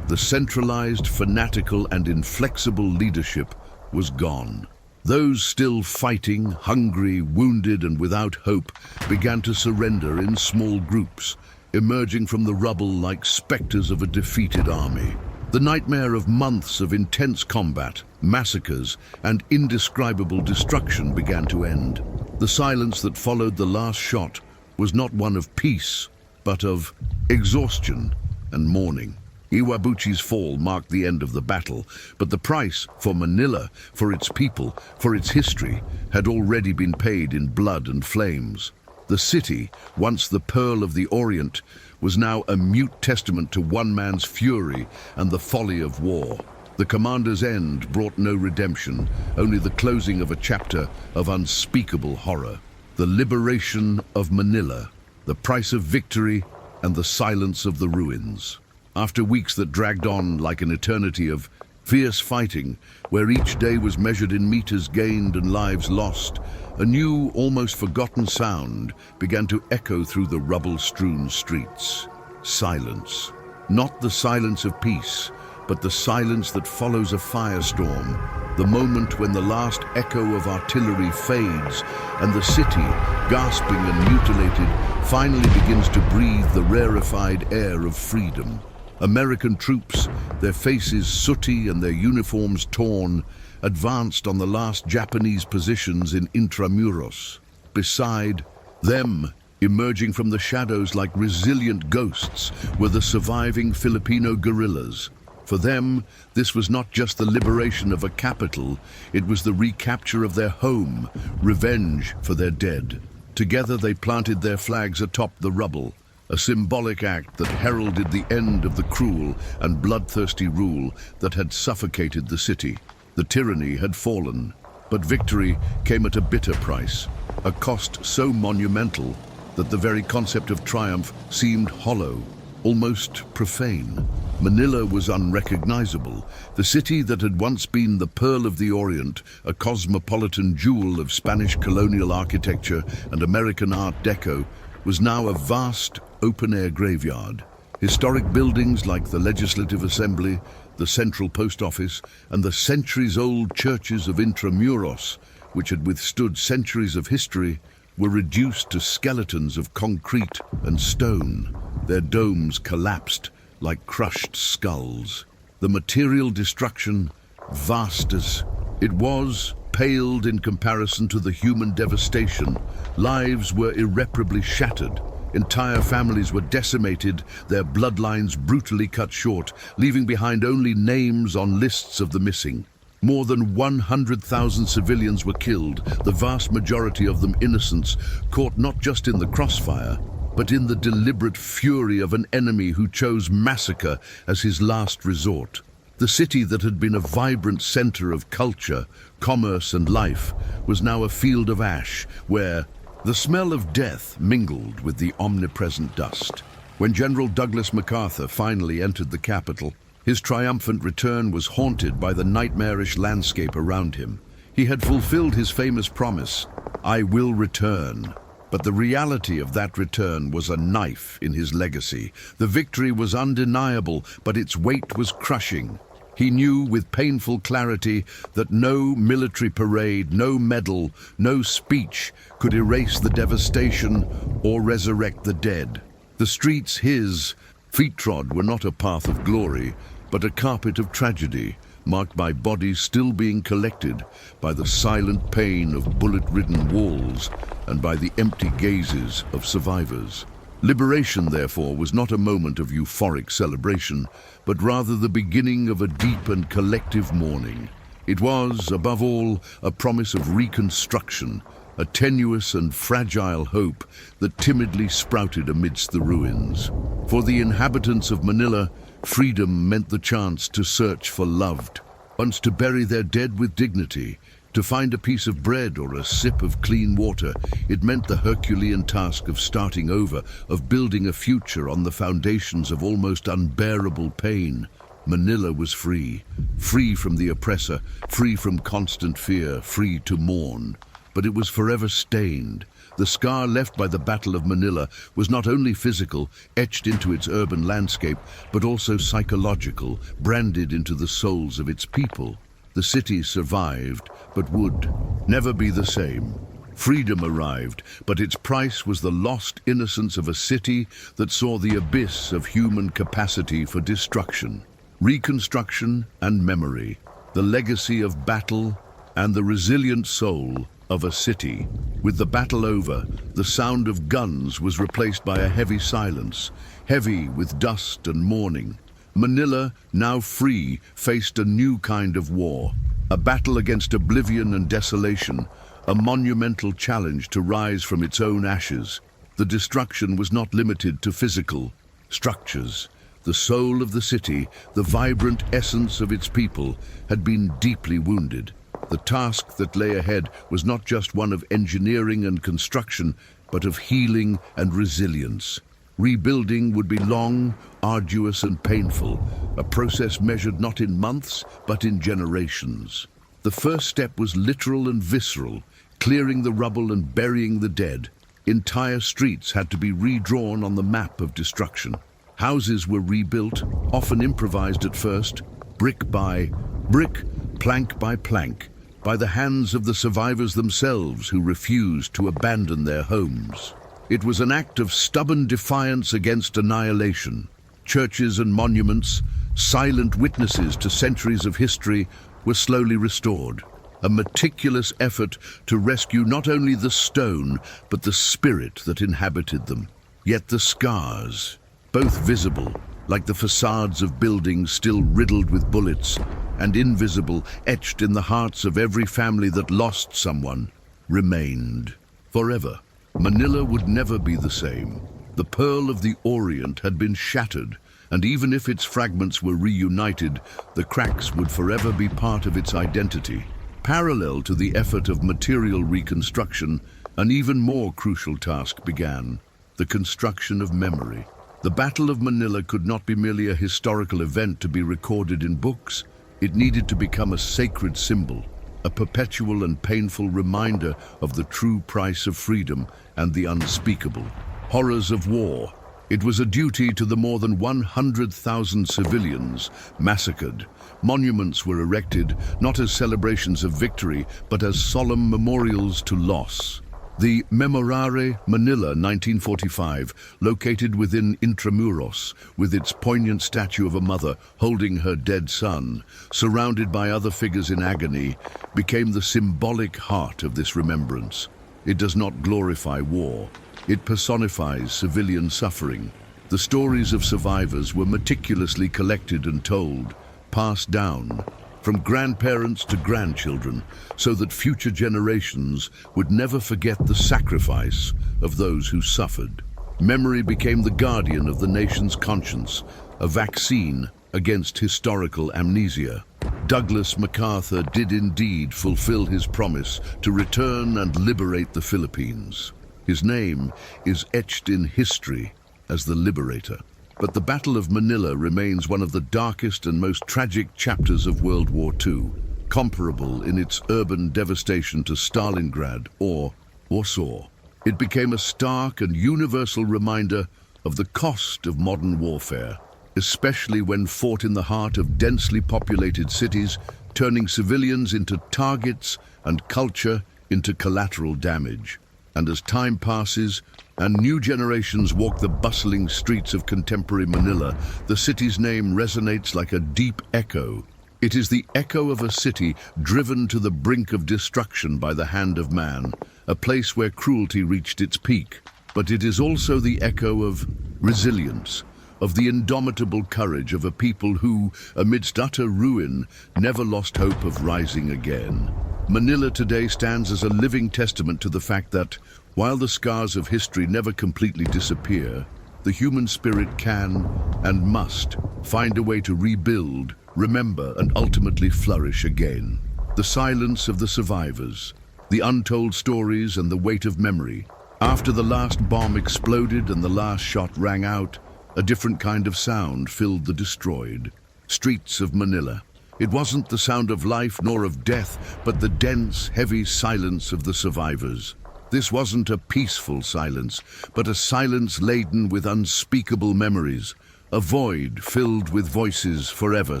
The centralized, fanatical, and inflexible leadership was gone. Those still fighting, hungry, wounded, and without hope, began to surrender in small groups, emerging from the rubble like specters of a defeated army. The nightmare of months of intense combat, massacres, and indescribable destruction began to end. The silence that followed the last shot was not one of peace, but of exhaustion and mourning. Iwabuchi's fall marked the end of the battle, but the price for Manila, for its people, for its history, had already been paid in blood and flames. The city, once the pearl of the Orient, was now a mute testament to one man's fury and the folly of war. The commander's end brought no redemption, only the closing of a chapter of unspeakable horror. The liberation of Manila, the price of victory, and the silence of the ruins. After weeks that dragged on like an eternity of fierce fighting, where each day was measured in meters gained and lives lost, a new, almost forgotten sound began to echo through the rubble-strewn streets. Silence. Not the silence of peace, but the silence that follows a firestorm, the moment when the last echo of artillery fades and the city, gasping and mutilated, finally begins to breathe the rarefied air of freedom. American troops, their faces sooty and their uniforms torn, advanced on the last Japanese positions in Intramuros. Beside them, emerging from the shadows like resilient ghosts, were the surviving Filipino guerrillas. For them, this was not just the liberation of a capital, it was the recapture of their home, revenge for their dead. Together they planted their flags atop the rubble, a symbolic act that heralded the end of the cruel and bloodthirsty rule that had suffocated the city. The tyranny had fallen, but victory came at a bitter price, a cost so monumental that the very concept of triumph seemed hollow, almost profane. Manila was unrecognizable. The city that had once been the pearl of the Orient, a cosmopolitan jewel of Spanish colonial architecture and American Art Deco, was now a vast, open-air graveyard. Historic buildings like the Legislative Assembly, the Central Post Office, and the centuries-old churches of Intramuros, which had withstood centuries of history, were reduced to skeletons of concrete and stone. Their domes collapsed like crushed skulls. The material destruction, vast as it was, paled in comparison to the human devastation. Lives were irreparably shattered. Entire families were decimated, their bloodlines brutally cut short, leaving behind only names on lists of the missing. More than 100,000 civilians were killed, the vast majority of them innocents, caught not just in the crossfire, but in the deliberate fury of an enemy who chose massacre as his last resort. The city that had been a vibrant center of culture, commerce, and life was now a field of ash, where the smell of death mingled with the omnipresent dust. When General Douglas MacArthur finally entered the capital, his triumphant return was haunted by the nightmarish landscape around him. He had fulfilled his famous promise, "I will return." But the reality of that return was a knife in his legacy. The victory was undeniable, but its weight was crushing. He knew with painful clarity that no military parade, no medal, no speech could erase the devastation or resurrect the dead. The streets his feet trod were not a path of glory, but a carpet of tragedy, marked by bodies still being collected, by the silent pain of bullet-ridden walls, and by the empty gazes of survivors. Liberation, therefore, was not a moment of euphoric celebration, but rather the beginning of a deep and collective mourning. It was, above all, a promise of reconstruction, a tenuous and fragile hope that timidly sprouted amidst the ruins. For the inhabitants of Manila, freedom meant the chance to search for loved ones, to bury their dead with dignity, to find a piece of bread or a sip of clean water. It meant the Herculean task of starting over, of building a future on the foundations of almost unbearable pain. Manila was free, free from the oppressor, free from constant fear, free to mourn. But it was forever stained. The scar left by the Battle of Manila was not only physical, etched into its urban landscape, but also psychological, branded into the souls of its people. The city survived, but would never be the same. Freedom arrived, but its price was the lost innocence of a city that saw the abyss of human capacity for destruction. Reconstruction and memory, the legacy of battle and the resilient soul of a city. With the battle over, the sound of guns was replaced by a heavy silence, heavy with dust and mourning. Manila, now free, faced a new kind of war, a battle against oblivion and desolation, a monumental challenge to rise from its own ashes. The destruction was not limited to physical structures. The soul of the city, the vibrant essence of its people, had been deeply wounded. The task that lay ahead was not just one of engineering and construction, but of healing and resilience. Rebuilding would be long, arduous and painful, a process measured not in months, but in generations. The first step was literal and visceral, clearing the rubble and burying the dead. Entire streets had to be redrawn on the map of destruction. Houses were rebuilt, often improvised at first, brick by brick, plank by plank, by the hands of the survivors themselves who refused to abandon their homes. It was an act of stubborn defiance against annihilation. Churches and monuments, silent witnesses to centuries of history, were slowly restored. A meticulous effort to rescue not only the stone, but the spirit that inhabited them. Yet the scars, both visible, like the facades of buildings still riddled with bullets, and invisible, etched in the hearts of every family that lost someone, remained. Forever, Manila would never be the same. The Pearl of the Orient had been shattered, and even if its fragments were reunited, the cracks would forever be part of its identity. Parallel to the effort of material reconstruction, an even more crucial task began: the construction of memory. The Battle of Manila could not be merely a historical event to be recorded in books. It needed to become a sacred symbol, a perpetual and painful reminder of the true price of freedom and the unspeakable horrors of war. It was a duty to the more than 100,000 civilians massacred. Monuments were erected, not as celebrations of victory, but as solemn memorials to loss. The Memorare Manila 1945, located within Intramuros, with its poignant statue of a mother holding her dead son, surrounded by other figures in agony, became the symbolic heart of this remembrance. It does not glorify war. It personifies civilian suffering. The stories of survivors were meticulously collected and told, passed down, from grandparents to grandchildren, so that future generations would never forget the sacrifice of those who suffered. Memory became the guardian of the nation's conscience, a vaccine against historical amnesia. Douglas MacArthur did indeed fulfill his promise to return and liberate the Philippines. His name is etched in history as the Liberator. But the Battle of Manila remains one of the darkest and most tragic chapters of World War II. comparable in its urban devastation to Stalingrad or Warsaw. It became a stark and universal reminder of the cost of modern warfare, especially when fought in the heart of densely populated cities, turning civilians into targets and culture into collateral damage. And as time passes and new generations walk the bustling streets of contemporary Manila, the city's name resonates like a deep echo. It is the echo of a city driven to the brink of destruction by the hand of man, a place where cruelty reached its peak. But it is also the echo of resilience, of the indomitable courage of a people who, amidst utter ruin, never lost hope of rising again. Manila today stands as a living testament to the fact that, while the scars of history never completely disappear, the human spirit can and must find a way to rebuild, remember, and ultimately flourish again. The silence of the survivors, the untold stories and the weight of memory. After the last bomb exploded and the last shot rang out, a different kind of sound filled the destroyed streets of Manila. It wasn't the sound of life nor of death, but the dense, heavy silence of the survivors. This wasn't a peaceful silence, but a silence laden with unspeakable memories, a void filled with voices forever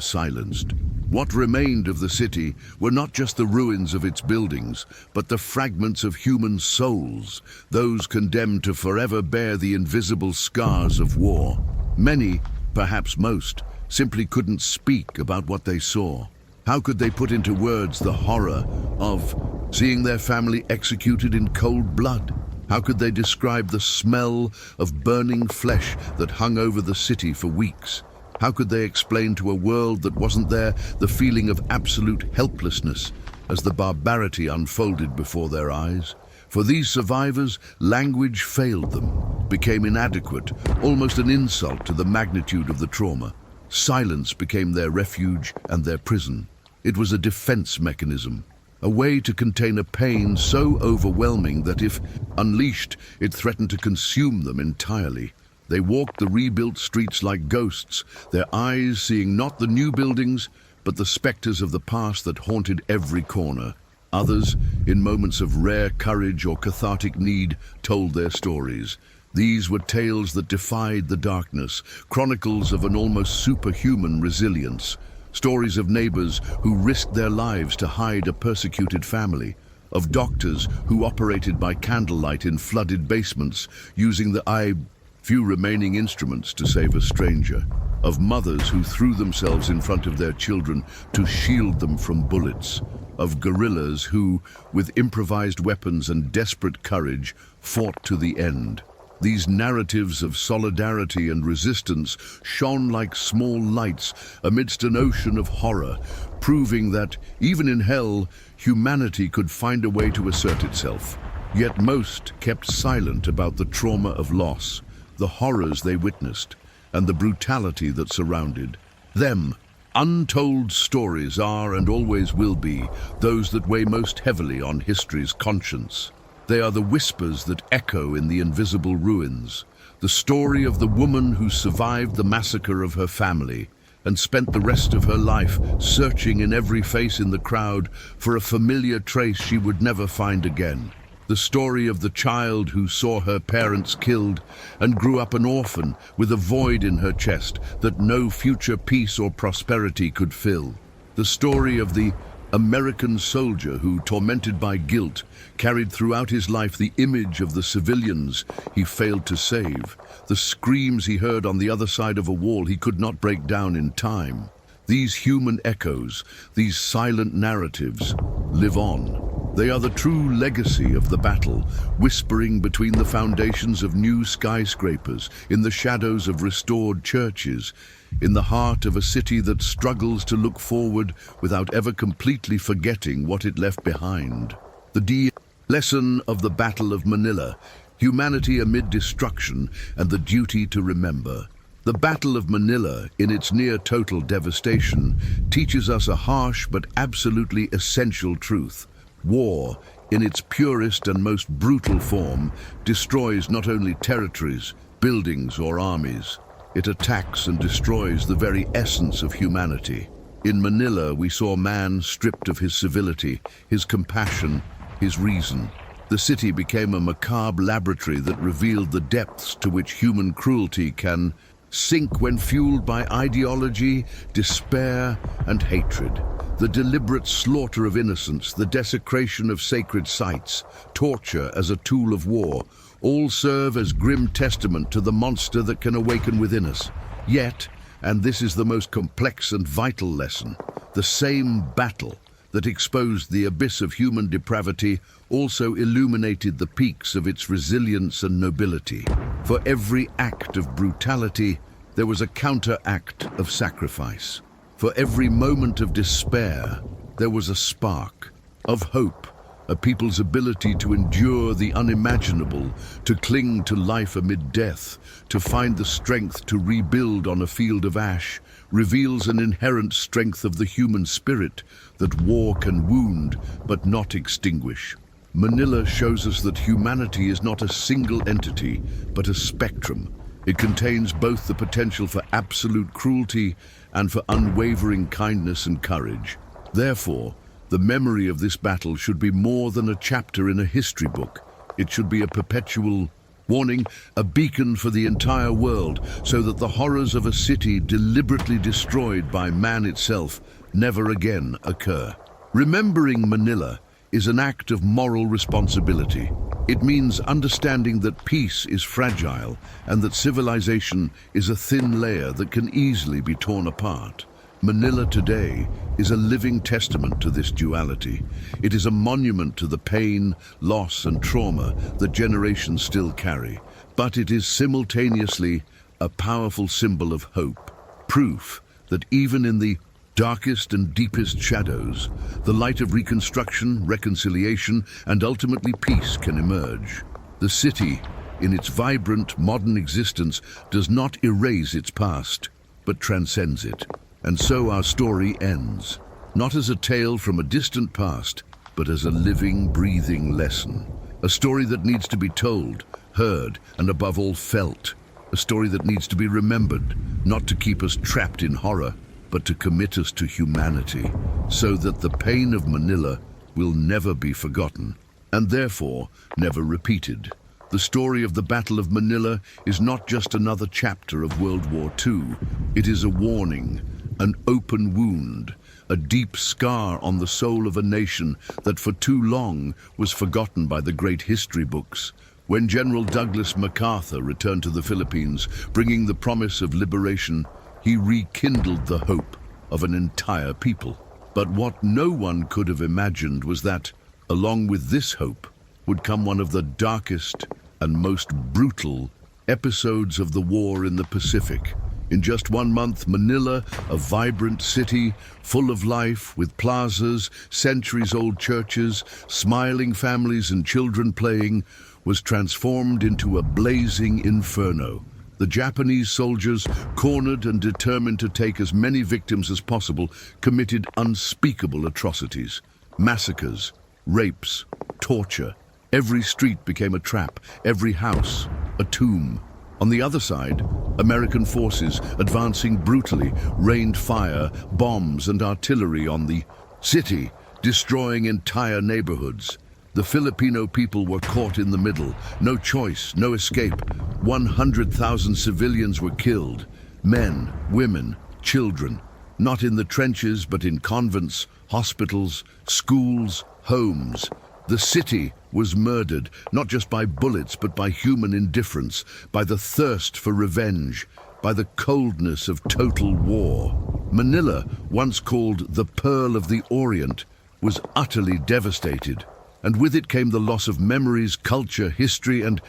silenced. What remained of the city were not just the ruins of its buildings, but the fragments of human souls, those condemned to forever bear the invisible scars of war. Many, perhaps most, simply couldn't speak about what they saw. How could they put into words the horror of seeing their family executed in cold blood? How could they describe the smell of burning flesh that hung over the city for weeks? How could they explain to a world that wasn't there the feeling of absolute helplessness as the barbarity unfolded before their eyes? For these survivors, language failed them, became inadequate, almost an insult to the magnitude of the trauma. Silence became their refuge and their prison. It was a defense mechanism, a way to contain a pain so overwhelming that if unleashed, it threatened to consume them entirely. They walked the rebuilt streets like ghosts, their eyes seeing not the new buildings, but the specters of the past that haunted every corner. Others, in moments of rare courage or cathartic need, told their stories. These were tales that defied the darkness, chronicles of an almost superhuman resilience. Stories of neighbors who risked their lives to hide a persecuted family, of doctors who operated by candlelight in flooded basements, using the few remaining instruments to save a stranger, of mothers who threw themselves in front of their children to shield them from bullets, of guerrillas who, with improvised weapons and desperate courage, fought to the end. These narratives of solidarity and resistance shone like small lights amidst an ocean of horror, proving that, even in hell, humanity could find a way to assert itself. Yet most kept silent about the trauma of loss, the horrors they witnessed, and the brutality that surrounded them. Untold stories are and always will be those that weigh most heavily on history's conscience. They are the whispers that echo in the invisible ruins, the story of the woman who survived the massacre of her family and spent the rest of her life searching in every face in the crowd for a familiar trace she would never find again. The story of the child who saw her parents killed and grew up an orphan with a void in her chest that no future peace or prosperity could fill. The story of the American soldier who, tormented by guilt, carried throughout his life the image of the civilians he failed to save, the screams he heard on the other side of a wall he could not break down in time. These human echoes, these silent narratives, live on. They are the true legacy of the battle, whispering between the foundations of new skyscrapers, in the shadows of restored churches, in the heart of a city that struggles to look forward without ever completely forgetting what it left behind. The lesson of the Battle of Manila, humanity amid destruction and the duty to remember. The Battle of Manila, in its near-total devastation, teaches us a harsh but absolutely essential truth. War, in its purest and most brutal form, destroys not only territories, buildings, or armies. It attacks and destroys the very essence of humanity. In Manila, we saw man stripped of his civility, his compassion, his reason. The city became a macabre laboratory that revealed the depths to which human cruelty can sink when fueled by ideology, despair, and hatred. The deliberate slaughter of innocents, the desecration of sacred sites, torture as a tool of war, all serve as grim testament to the monster that can awaken within us. Yet, and this is the most complex and vital lesson, the same battle that exposed the abyss of human depravity also illuminated the peaks of its resilience and nobility. For every act of brutality, there was a counteract of sacrifice. For every moment of despair, there was a spark of hope, a people's ability to endure the unimaginable, to cling to life amid death, to find the strength to rebuild on a field of ash, reveals an inherent strength of the human spirit that war can wound but not extinguish. Manila shows us that humanity is not a single entity, but a spectrum. It contains both the potential for absolute cruelty and for unwavering kindness and courage. Therefore, the memory of this battle should be more than a chapter in a history book. It should be a perpetual warning, a beacon for the entire world, so that the horrors of a city deliberately destroyed by man itself never again occur. Remembering Manila is an act of moral responsibility. It means understanding that peace is fragile and that civilization is a thin layer that can easily be torn apart. Manila today is a living testament to this duality. It is a monument to the pain, loss, and trauma that generations still carry. But it is simultaneously a powerful symbol of hope, proof that even in the darkest and deepest shadows, the light of reconstruction, reconciliation, and ultimately peace can emerge. The city, in its vibrant modern existence, does not erase its past, but transcends it. And so our story ends, not as a tale from a distant past, but as a living, breathing lesson. A story that needs to be told, heard, and above all felt. A story that needs to be remembered, not to keep us trapped in horror, but to commit us to humanity, so that the pain of Manila will never be forgotten, and therefore never repeated. The story of the Battle of Manila is not just another chapter of World War II. It is a warning, an open wound, a deep scar on the soul of a nation that for too long was forgotten by the great history books. When General Douglas MacArthur returned to the Philippines, bringing the promise of liberation, he rekindled the hope of an entire people. But what no one could have imagined was that, along with this hope, would come one of the darkest and most brutal episodes of the war in the Pacific. In just 1 month, Manila, a vibrant city, full of life, with plazas, centuries-old churches, smiling families and children playing, was transformed into a blazing inferno. The Japanese soldiers, cornered and determined to take as many victims as possible, committed unspeakable atrocities. Massacres, rapes, torture. Every street became a trap, every house a tomb. On the other side, American forces, advancing brutally, rained fire, bombs and artillery on the city, destroying entire neighborhoods. The Filipino people were caught in the middle. No choice, no escape. 100,000 civilians were killed. Men, women, children. Not in the trenches, but in convents, hospitals, schools, homes. The city was murdered, not just by bullets, but by human indifference, by the thirst for revenge, by the coldness of total war. Manila, once called the Pearl of the Orient, was utterly devastated. And with it came the loss of memories, culture, history, and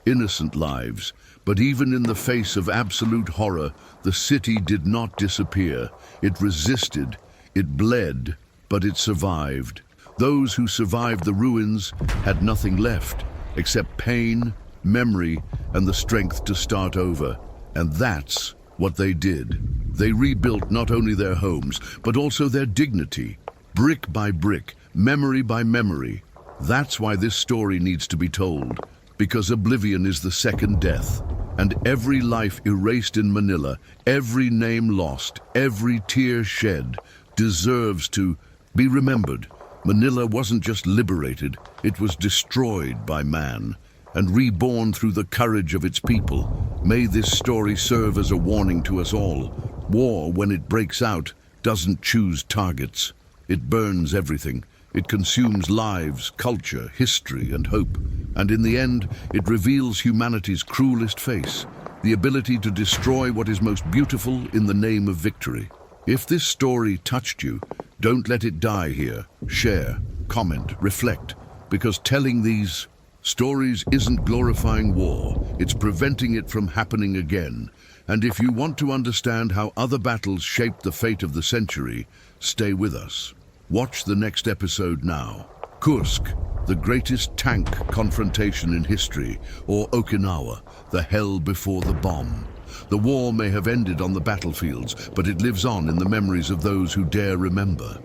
innocent lives. But even in the face of absolute horror, the city did not disappear. It resisted, it bled, but it survived. Those who survived the ruins had nothing left except pain, memory, and the strength to start over. And that's what they did. They rebuilt not only their homes, but also their dignity, brick by brick, memory by memory. That's why this story needs to be told, because oblivion is the second death, and every life erased in Manila, every name lost, every tear shed, deserves to be remembered. Manila wasn't just liberated, it was destroyed by man and reborn through the courage of its people. May this story serve as a warning to us all. War, when it breaks out, doesn't choose targets. It burns everything. It consumes lives, culture, history, and hope. And in the end, it reveals humanity's cruelest face, the ability to destroy what is most beautiful in the name of victory. If this story touched you, don't let it die here. Share, comment, reflect, because telling these stories isn't glorifying war, it's preventing it from happening again. And if you want to understand how other battles shaped the fate of the century, stay with us. Watch the next episode now. Kursk, the greatest tank confrontation in history, or Okinawa, the hell before the bomb. The war may have ended on the battlefields, but it lives on in the memories of those who dare remember.